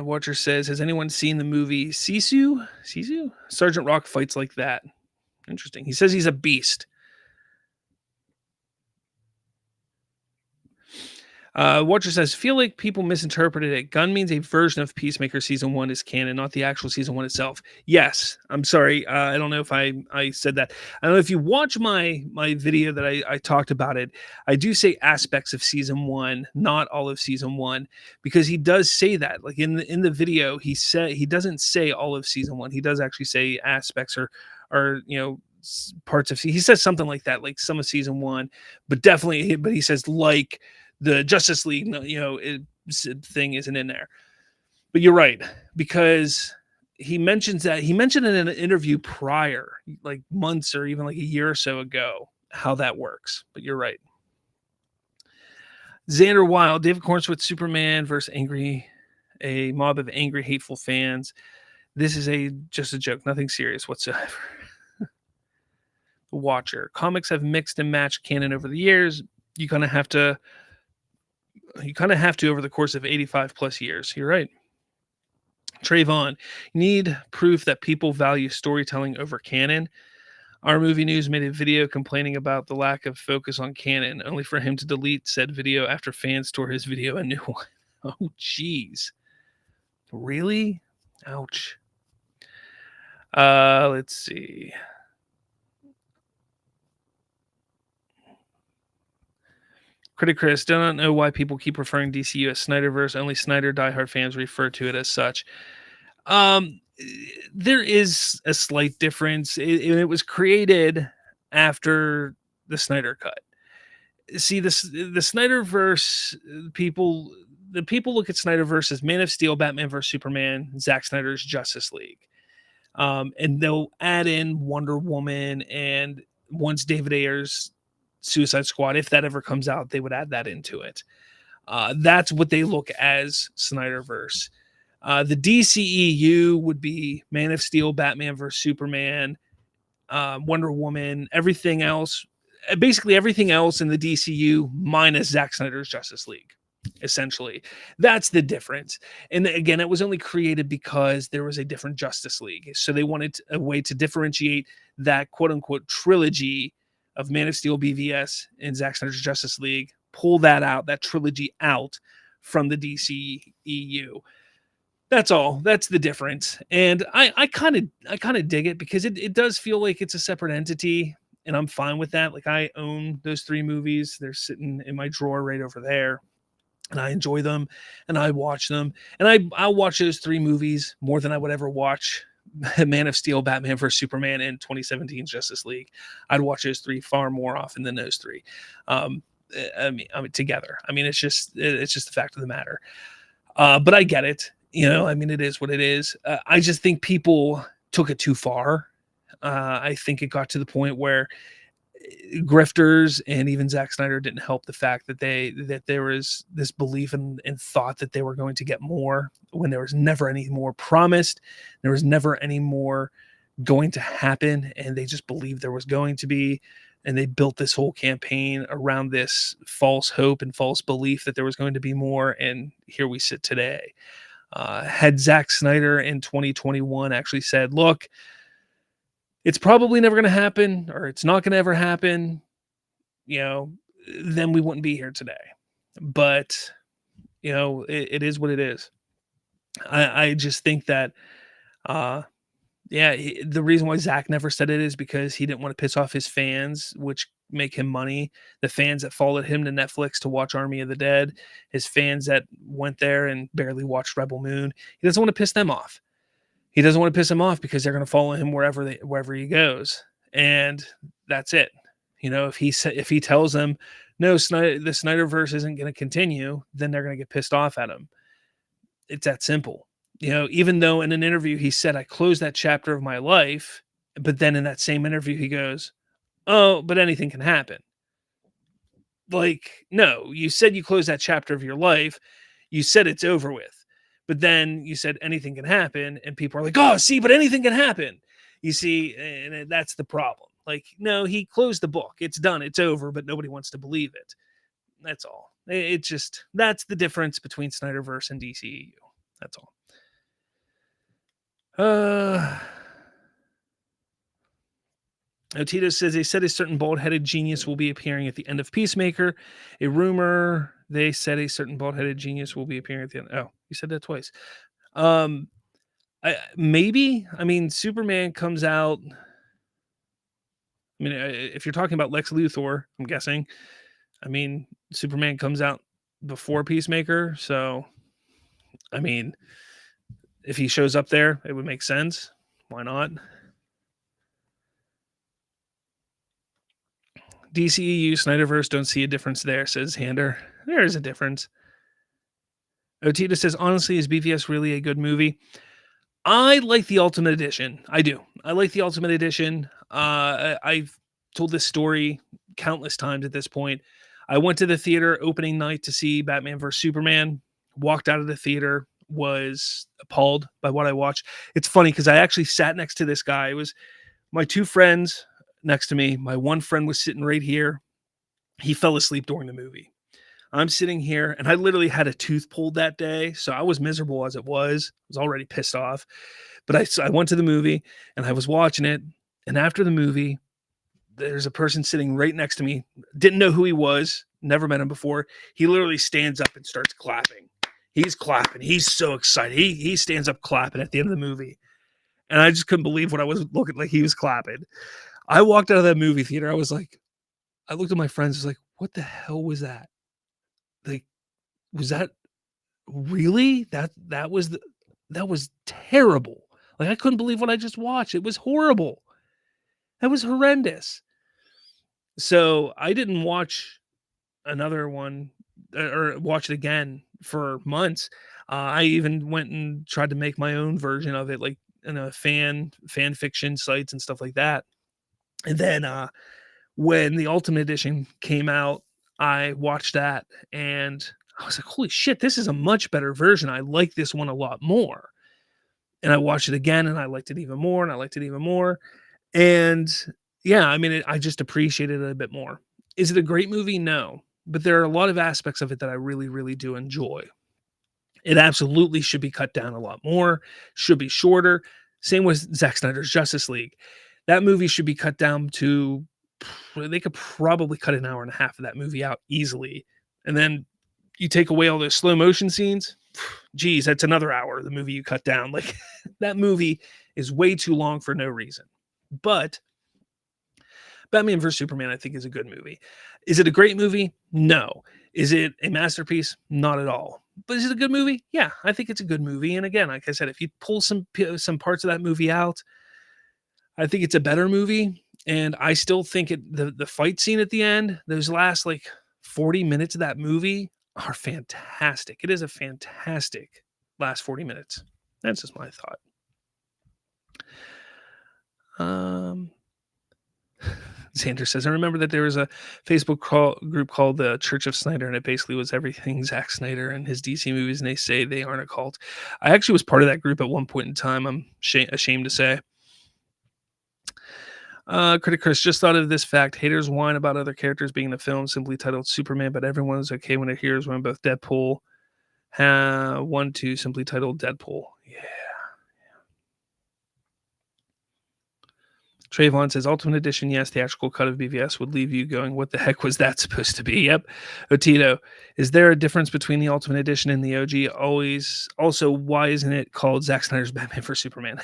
Watcher says, has anyone seen the movie Sisu? Sergeant Rock fights like that. Interesting. He says he's a beast. Watcher says, feel like people misinterpreted it. Gunn means a version of Peacemaker season 1 is canon, not the actual season 1 itself. Yes, I'm sorry. I don't know if I said that. I don't know if you watch my video that I talked about it. I do say aspects of season 1, not all of season 1, because he does say that. Like in the video, he doesn't say all of season 1. He does actually say aspects or parts of. He says something like that, like some of season 1, but he says like. The Justice League, thing isn't in there. But you're right, because he mentions that. He mentioned it in an interview prior, like months or even like a year or so ago, how that works. But you're right. Xander Wild, David Cornsworth, Superman versus a mob of angry, hateful fans. This is just a joke, nothing serious whatsoever. Watcher. Comics have mixed and matched canon over the years. You kind of have to over the course of 85 plus years. You're right. Trayvon, you need proof that people value storytelling over canon. Our Movie News made a video complaining about the lack of focus on canon, only for him to delete said video after fans tore his video a new one. Oh, jeez. Really? Ouch. Let's see. Critic Chris, do not know why people keep referring DCU as Snyderverse. Only Snyder diehard fans refer to it as such. There is a slight difference. It was created after the Snyder Cut. See, the Snyderverse people look at Snyderverse as Man of Steel, Batman vs Superman, Zack Snyder's Justice League, and they'll add in Wonder Woman, and once David Ayer's Suicide Squad, if that ever comes out, they would add that into it. That's what they look as Snyderverse. The DCEU would be Man of Steel, Batman vs Superman, Wonder Woman, everything else, basically everything else in the DCU minus Zack Snyder's Justice League. Essentially, that's the difference. And again, it was only created because there was a different Justice League. So they wanted a way to differentiate that quote unquote trilogy of Man of Steel, BVS, and Zack Snyder's Justice League, pull that out, that trilogy out from the DCEU. That's all. That's the difference. And I kind of dig it because it does feel like it's a separate entity, and I'm fine with that. Like, I own those 3 movies. They're sitting in my drawer right over there, and I enjoy them, and I watch them. And I'll watch those 3 movies more than I would ever watch Man of Steel, Batman vs Superman, and 2017's Justice League. I'd watch those 3 far more often than those 3. I mean, together. I mean, it's just the fact of the matter. But I get it. I mean, it is what it is. I just think people took it too far. I think it got to the point where grifters and even Zack Snyder didn't help the fact that there was this belief and thought that they were going to get more when there was never any more promised. There was never any more going to happen, and they just believed there was going to be. And they built this whole campaign around this false hope and false belief that there was going to be more. And here we sit today. Had Zack Snyder in 2021 actually said, look, it's probably never going to happen, or it's not going to ever happen, then we wouldn't be here today. But, it is what it is. I just think that, the reason why Zach never said it is because he didn't want to piss off his fans, which make him money. The fans that followed him to Netflix to watch Army of the Dead, his fans that went there and barely watched Rebel Moon. He doesn't want to piss them off. He doesn't want to piss them off because they're going to follow him wherever he goes, and that's it. If he tells them no, the Snyderverse isn't going to continue, then they're going to get pissed off at him. It's that simple. Even though in an interview he said, I closed that chapter of my life, but then in that same interview he goes, oh, but anything can happen. Like, no, you said you closed that chapter of your life. You said it's over with. But then you said anything can happen, and people are like, oh, see, but anything can happen. You see, and that's the problem. Like, no, he closed the book. It's done. It's over, but nobody wants to believe it. That's all. That's the difference between Snyderverse and DCEU. That's all. Tito says they said a certain bald-headed genius will be appearing at the end of Peacemaker. A rumor, they said a certain bald-headed genius will be appearing at the end. Oh, you said that twice. Maybe. I mean, Superman comes out. I mean, if you're talking about Lex Luthor, I'm guessing. I mean, Superman comes out before Peacemaker, so I mean, if he shows up there, it would make sense. Why not? DCEU, Snyderverse, don't see a difference there, says Hander. There is a difference. Otita says, honestly, is BVS really a good movie? I like the Ultimate Edition. I do. I like the Ultimate Edition. I've told this story countless times at this point. I went to the theater opening night to see Batman vs. Superman, walked out of the theater, was appalled by what I watched. It's funny because I actually sat next to this guy. It was my 2 friends next to me. My one friend was sitting right here. He fell asleep during the movie. I'm sitting here, and I literally had a tooth pulled that day, so I was miserable as it was. I was already pissed off. But I went to the movie, and I was watching it, and after the movie, there's a person sitting right next to me. Didn't know who he was, never met him before. He literally stands up and starts clapping. He's clapping. He's so excited. He stands up clapping at the end of the movie. And I just couldn't believe what I was looking like. He was clapping. I walked out of that movie theater. I looked at my friends. I was like, what the hell was that? Like, was that really? That was terrible. Like, I couldn't believe what I just watched. It was horrible. That was horrendous. So I didn't watch another one or watch it again for months. I even went and tried to make my own version of it, like in a fan fiction sites and stuff like that. And then when the Ultimate Edition came out, I watched that, and I was like, holy shit, this is a much better version. I like this one a lot more. And I watched it again and I liked it even more and I liked it even more. And yeah, I mean, I just appreciated it a bit more. Is it a great movie? No. But there are a lot of aspects of it that I really, really do enjoy. It absolutely should be cut down a lot more, should be shorter. Same with Zack Snyder's Justice League. That movie should be cut down to, they could probably cut an hour and a half of that movie out easily. And then you take away all those slow motion scenes, geez, that's another hour of the movie you cut down. Like that movie is way too long for no reason. But Batman vs Superman, I think, is a good movie. Is it a great movie? No. Is it a masterpiece? Not at all. But is it a good movie? Yeah, I think it's a good movie. And again, like I said, if you pull some parts of that movie out, I think it's a better movie. And I still think the fight scene at the end, those last like 40 minutes of that movie are fantastic. It is a fantastic last 40 minutes. That's just my thought. Sanders says, I remember that there was a Facebook group called the Church of Snyder, and it basically was everything Zack Snyder and his DC movies, and they say they aren't a cult. I actually was part of that group at one point in time, I'm ashamed to say. Critic Chris, just thought of this fact. Haters whine about other characters being in the film simply titled Superman, but everyone is okay when it hears when both Deadpool, 1-2 simply titled Deadpool. Yeah. Trayvon says, Ultimate Edition, yes, theatrical cut of BVS would leave you going, what the heck was that supposed to be? Yep. Otito, is there a difference between the Ultimate Edition and the OG? Always. Also, why isn't it called Zack Snyder's Batman vs Superman?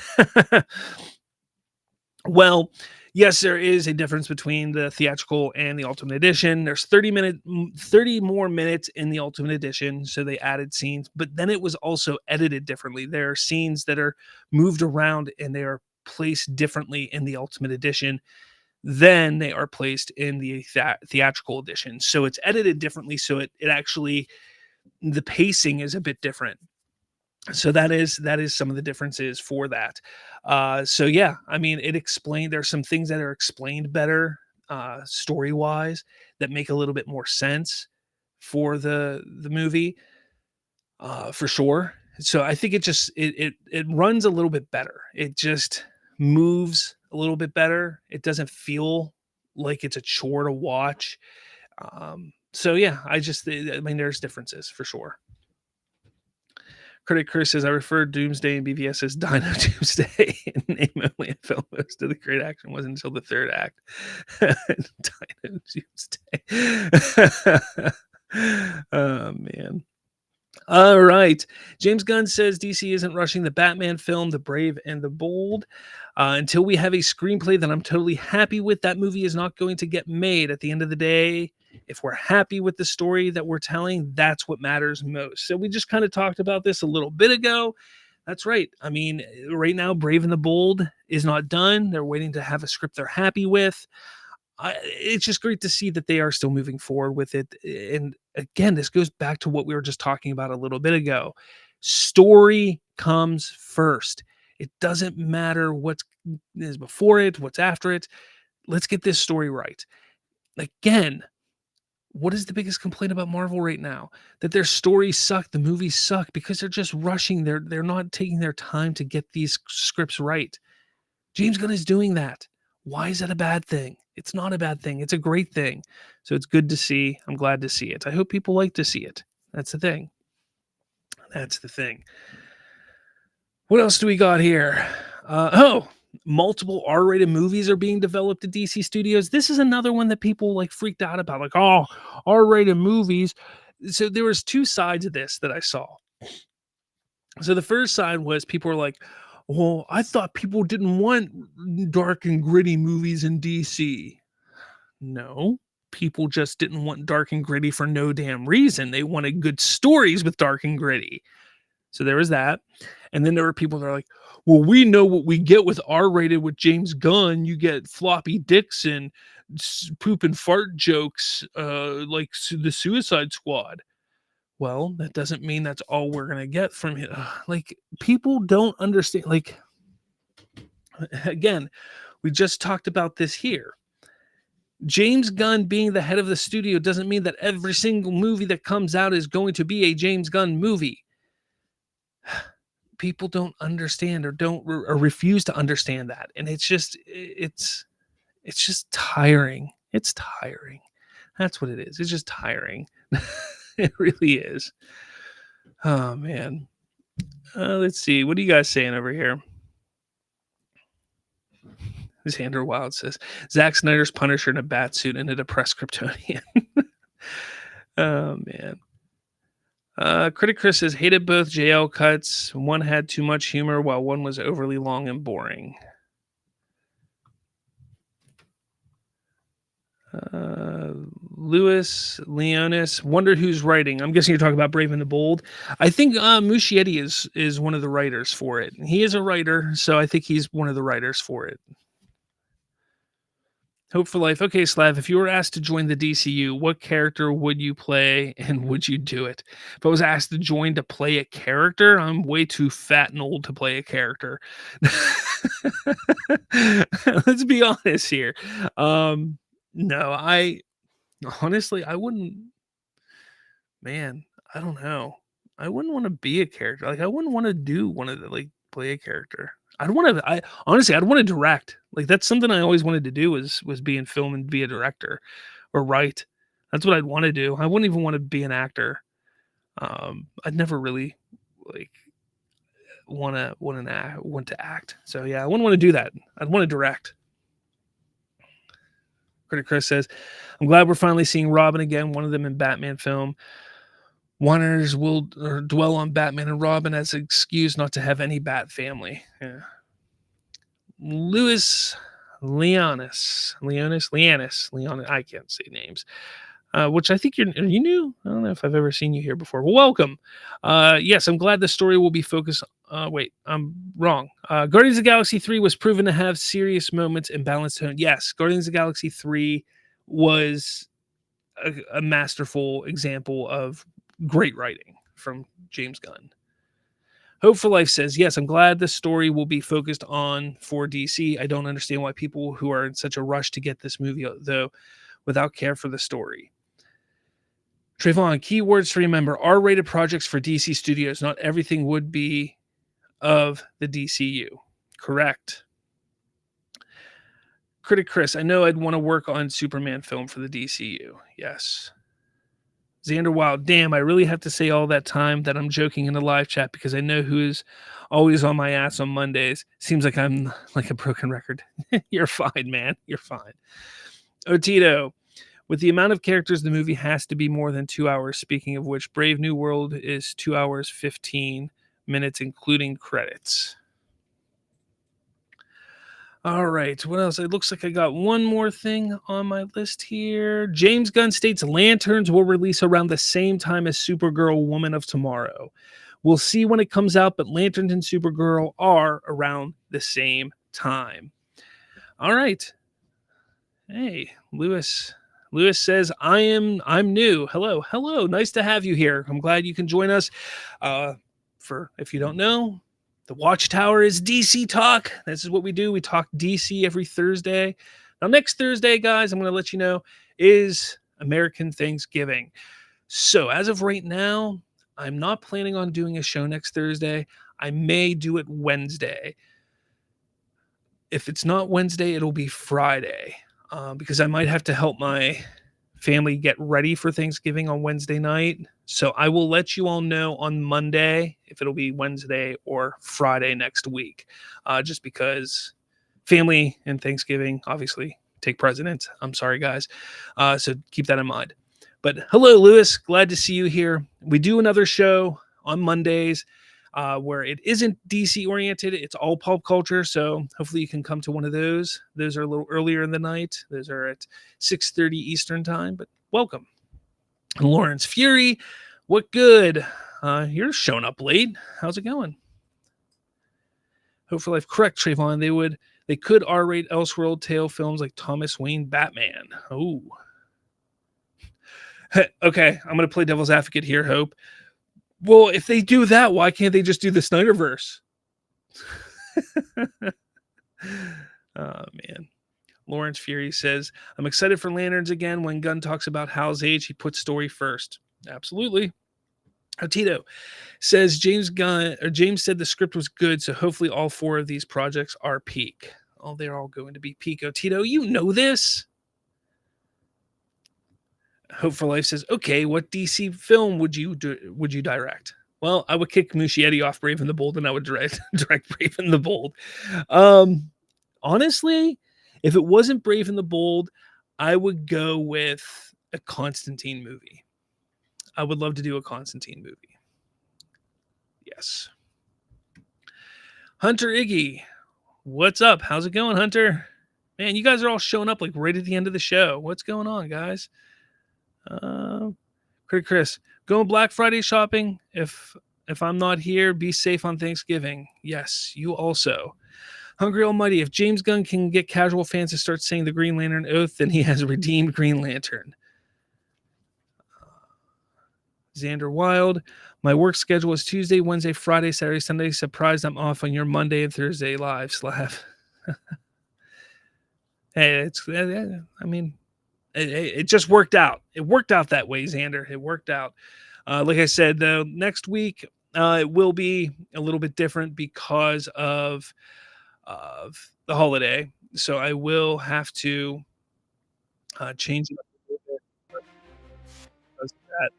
Well, yes, there is a difference between the theatrical and the Ultimate Edition. There's 30 more minutes in the Ultimate Edition, so they added scenes, but then it was also edited differently. There are scenes that are moved around and they are placed differently in the Ultimate Edition than they are placed in the theatrical edition. So it's edited differently, so it actually, the pacing is a bit different. So that is some of the differences for that. So yeah, I mean, there's some things that are explained better story wise that make a little bit more sense for the movie, for sure. So I think it runs a little bit better. It just moves a little bit better. It doesn't feel like it's a chore to watch. So yeah, I mean, there's differences for sure. Critic Chris says, I refer Doomsday and BVS as Dino Doomsday and name only a film most of the great action wasn't until the third act. Dino Doomsday. Oh, man. All right. James Gunn says DC isn't rushing the Batman film, The Brave and the Bold. Until we have a screenplay that I'm totally happy with, that movie is not going to get made. At the end of the day, if we're happy with the story that we're telling, that's what matters most. So we just kind of talked about this a little bit ago. That's right. I mean, right now, Brave and the Bold is not done. They're waiting to have a script they're happy with. It's just great to see that they are still moving forward with it. And again, this goes back to what we were just talking about a little bit ago. Story comes first. It doesn't matter what is before it, what's after it. Let's get this story right. Again, what is the biggest complaint about Marvel right now? That their stories suck, the movies suck, because they're just rushing. They're not taking their time to get these scripts right. James Gunn is doing that. Why is that a bad thing? It's not a bad thing. It's a great thing. So it's good to see. I'm glad to see it. I hope people like to see it. That's the thing. That's the thing. What else do we got here? Multiple R-rated movies are being developed at DC Studios. This is another one that people like freaked out about. Like, oh, R-rated movies. So there was two sides of this that I saw. So the first side was people were like, well, I thought people didn't want dark and gritty movies in DC. No, people just didn't want dark and gritty for no damn reason. They wanted good stories with dark and gritty. So there was that. And then there were people that are like, well, we know what we get with R-rated with James Gunn. You get floppy dicks and poop and fart jokes like the Suicide Squad. Well, that doesn't mean that's all we're going to get from it. Like, people don't understand. Like, again, we just talked about this here. James Gunn being the head of the studio doesn't mean that every single movie that comes out is going to be a James Gunn movie. People don't understand or refuse to understand that, and it's just tiring. It's tiring. That's what it is. It's just tiring. It really is. Oh man. Let's see. What are you guys saying over here? Xander Wild says Zack Snyder's Punisher in a bat suit and a depressed Kryptonian. Oh man. Critic Chris says hated both JL cuts. One had too much humor while one was overly long and boring. Louis Leonis wondered who's writing. I'm guessing you're talking about Brave and the Bold. I think Muschietti is one of the writers for it. He is a writer, so I think he's one of the writers for it. Hope for Life. Okay, Slav, if you were asked to join the DCU, what character would you play and would you do it? If I was asked to join to play a character, I'm way too fat and old to play a character. Let's be honest here. No, I honestly, I wouldn't. Man, I don't know. I wouldn't want to be a character. Like, I wouldn't want to do one of the play a character. I'd want to. I honestly, I'd want to direct. Like, that's something I always wanted to do was be in film and be a director or write. That's what I'd want to do. I wouldn't even want to be an actor. I'd never really like want to act. So yeah, I wouldn't want to do that. I'd want to direct. Critic Chris says, I'm glad we're finally seeing Robin again, one of them in Batman film. Warners will dwell on Batman and Robin as an excuse not to have any Bat family. Yeah. Louis Leonis, I can't say names. Which I think you knew. I don't know if I've ever seen you here before. Well, welcome. Yes, I'm glad the story will be focused. Wait, I'm wrong. Guardians of the Galaxy 3 was proven to have serious moments and balanced tone. Yes, Guardians of the Galaxy 3 was a masterful example of great writing from James Gunn. Hope for Life says, yes, I'm glad the story will be focused on for DC. I don't understand why people who are in such a rush to get this movie, though, without care for the story. Trayvon, keywords to remember: R-rated projects for DC Studios. Not everything would be of the DCU. Correct. Critic Chris, I know I'd want to work on Superman film for the DCU. Yes. Xander Wild, damn, I really have to say all that time that I'm joking in the live chat because I know who is always on my ass on Mondays. Seems like I'm like a broken record. You're fine, man. You're fine. Otito, with the amount of characters, the movie has to be more than 2 hours. Speaking of which, Brave New World is 2 hours, 15 minutes, including credits. All right, what else? It looks like I got one more thing on my list here. James Gunn states Lanterns will release around the same time as Supergirl Woman of Tomorrow. We'll see when it comes out, but Lanterns and Supergirl are around the same time. All right. Hey, Lewis. Lewis says, I'm new. Hello. Nice to have you here. I'm glad you can join us. For if you don't know, the Watchtower is DC Talk. This is what we do. We talk DC every Thursday. Now, next Thursday, guys, I'm going to let you know, is American Thanksgiving. So as of right now, I'm not planning on doing a show next Thursday. I may do it Wednesday. If it's not Wednesday, it'll be Friday because I might have to help my family get ready for Thanksgiving on Wednesday night. So I will let you all know on Monday if it'll be Wednesday or Friday next week, just because family and Thanksgiving obviously take precedence. I'm sorry, guys. So keep that in mind. But hello, Lewis. Glad to see you here. We do another show on Mondays where it isn't DC oriented. It's all pop culture. So hopefully you can come to one of those. Those are a little earlier in the night. Those are at 6:30 Eastern time, but welcome. Lawrence Fury, what good? You're showing up late. How's it going? Hope for Life. Correct, Trayvon. They could R-rate Elseworld tale films like Thomas Wayne Batman. Oh. Okay, I'm going to play devil's advocate here, Hope. Well, if they do that, why can't they just do the Snyderverse? Oh, man. Lawrence Fury says, I'm excited for Lanterns again. When Gunn talks about Hal's age, he puts story first. Absolutely. Tito says James said the script was good, so hopefully all 4 of these projects are peak. Oh, they're all going to be peak. Tito, you know this. Hope for Life says, okay, what DC film would you direct? Well, I would kick Muschietti off Brave and the Bold, and I would direct Brave and the Bold. Honestly, if it wasn't Brave and the Bold, I would go with a Constantine movie. I would love to do a Constantine movie. Yes. Hunter Iggy, what's up? How's it going, Hunter? Man, you guys are all showing up like right at the end of the show. What's going on, guys? Chris, going Black Friday shopping. If I'm not here, be safe on Thanksgiving. Yes, you also. Hungry Almighty, if James Gunn can get casual fans to start saying the Green Lantern oath, then he has redeemed Green Lantern. Xander Wild, my work schedule is Tuesday, Wednesday, Friday, Saturday, Sunday. Surprised I'm off on your Monday and Thursday live, Slav. Hey, it just worked out. It worked out that way, Xander. It worked out. Like I said, though, next week it will be a little bit different because of the holiday. So I will have to change it up a little bit because of that.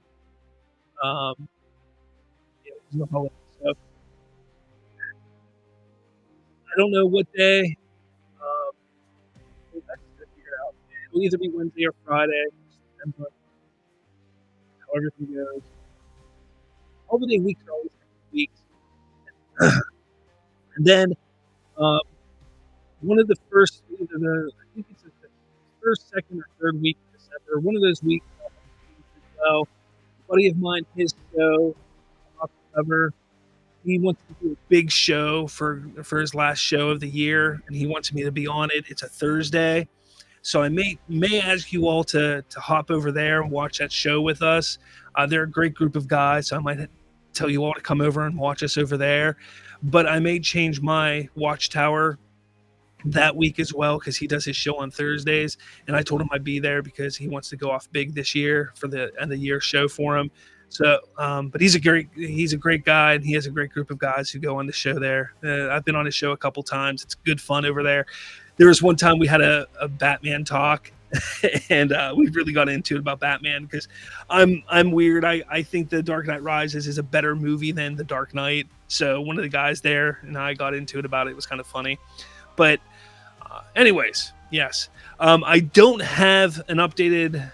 The holiday. So I don't know what day. I just gotta figure it out. It'll either be Wednesday or Friday. Depends on how everything goes. Holiday weeks are always weeks. And then one of the first, I think it's the first, second, or third week of December. One of those weeks, a buddy of mine, his show, off the cover, he wants to do a big show for his last show of the year, and he wants me to be on it. It's a Thursday. So I may ask you all to hop over there and watch that show with us. They're a great group of guys, so I might tell you all to come over and watch us over there. But I may change my Watchtower that week as well because he does his show on Thursdays, and I told him I'd be there because he wants to go off big this year for the end of the year show for him. So, but he's a great guy, and he has a great group of guys who go on the show there. I've been on his show a couple times. It's good fun over there. There was one time we had a Batman talk, and we really got into it about Batman because I'm weird. I think The Dark Knight Rises is a better movie than The Dark Knight. So one of the guys there and I got into it about it. It was kind of funny. But anyways, yes. I don't have an updated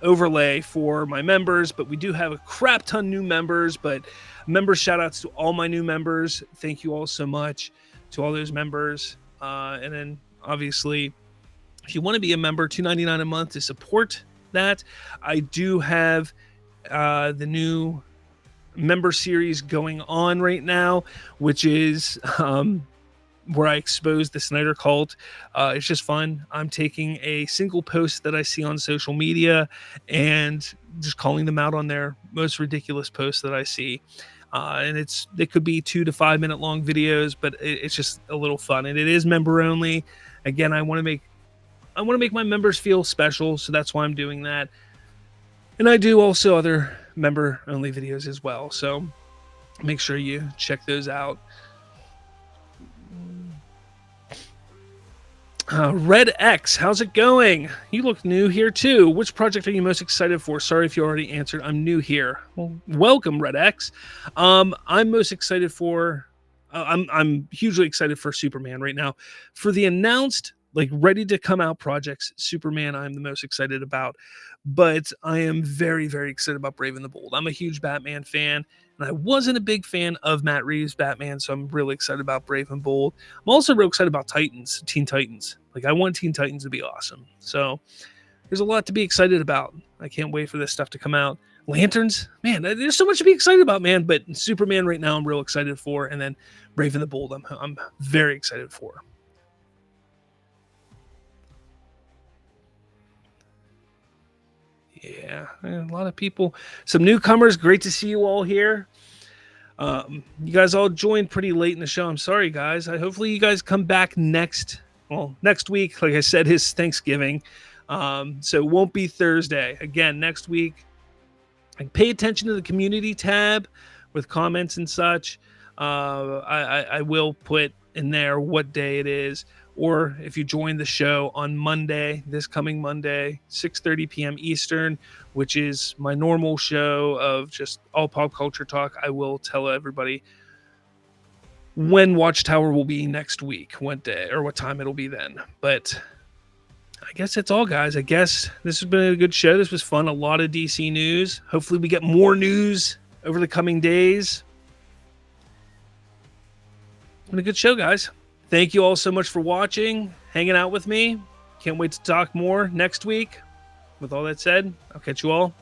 overlay for my members, but we do have a crap ton new members. But member shout outs to all my new members. Thank you all so much to all those members. And then obviously, if you want to be a member, $2.99 a month to support that. I do have the new member series going on right now, which is where I expose the Snyder Cult. It's just fun. I'm taking a single post that I see on social media and just calling them out on their most ridiculous posts that I see. And they could be 2 to 5 minute long videos, but it's just a little fun, and it is member only. Again, I want to make my members feel special, so that's why I'm doing that. And I do also other member only videos as well, so make sure you check those out. Red X, how's it going? You look new here too. Which project are you most excited for? Sorry if you already answered. I'm new here. Well, welcome, Red X. I'm most excited for. I'm hugely excited for Superman right now. For the announced, ready to come out projects, Superman, I'm the most excited about. But I am very, very excited about Brave and the Bold. I'm a huge Batman fan, and I wasn't a big fan of Matt Reeves' Batman, so I'm really excited about Brave and Bold. I'm also real excited about Teen Titans. I want Teen Titans to be awesome. So there's a lot to be excited about. I can't wait for this stuff to come out. Lanterns, man, there's so much to be excited about, man. But Superman right now I'm real excited for, and then Brave and the Bold I'm very excited for. Yeah, a lot of people, some newcomers. Great to see you all here. You guys all joined pretty late in the show. I'm sorry, guys. Hopefully you guys come back next well, next week, like I said, is Thanksgiving. So it won't be Thursday. Again, next week, pay attention to the community tab with comments and such. I will put in there what day it is, or if you join the show on Monday, this coming Monday, 6:30 p.m. Eastern, which is my normal show of just all pop culture talk, I will tell everybody when Watchtower will be next week, what day or what time it'll be then. But I guess that's all, guys. I guess this has been a good show. This was fun. A lot of DC news. Hopefully we get more news over the coming days. Been a good show, guys. Thank you all so much for watching, hanging out with me. Can't wait to talk more next week. With all that said, I'll catch you all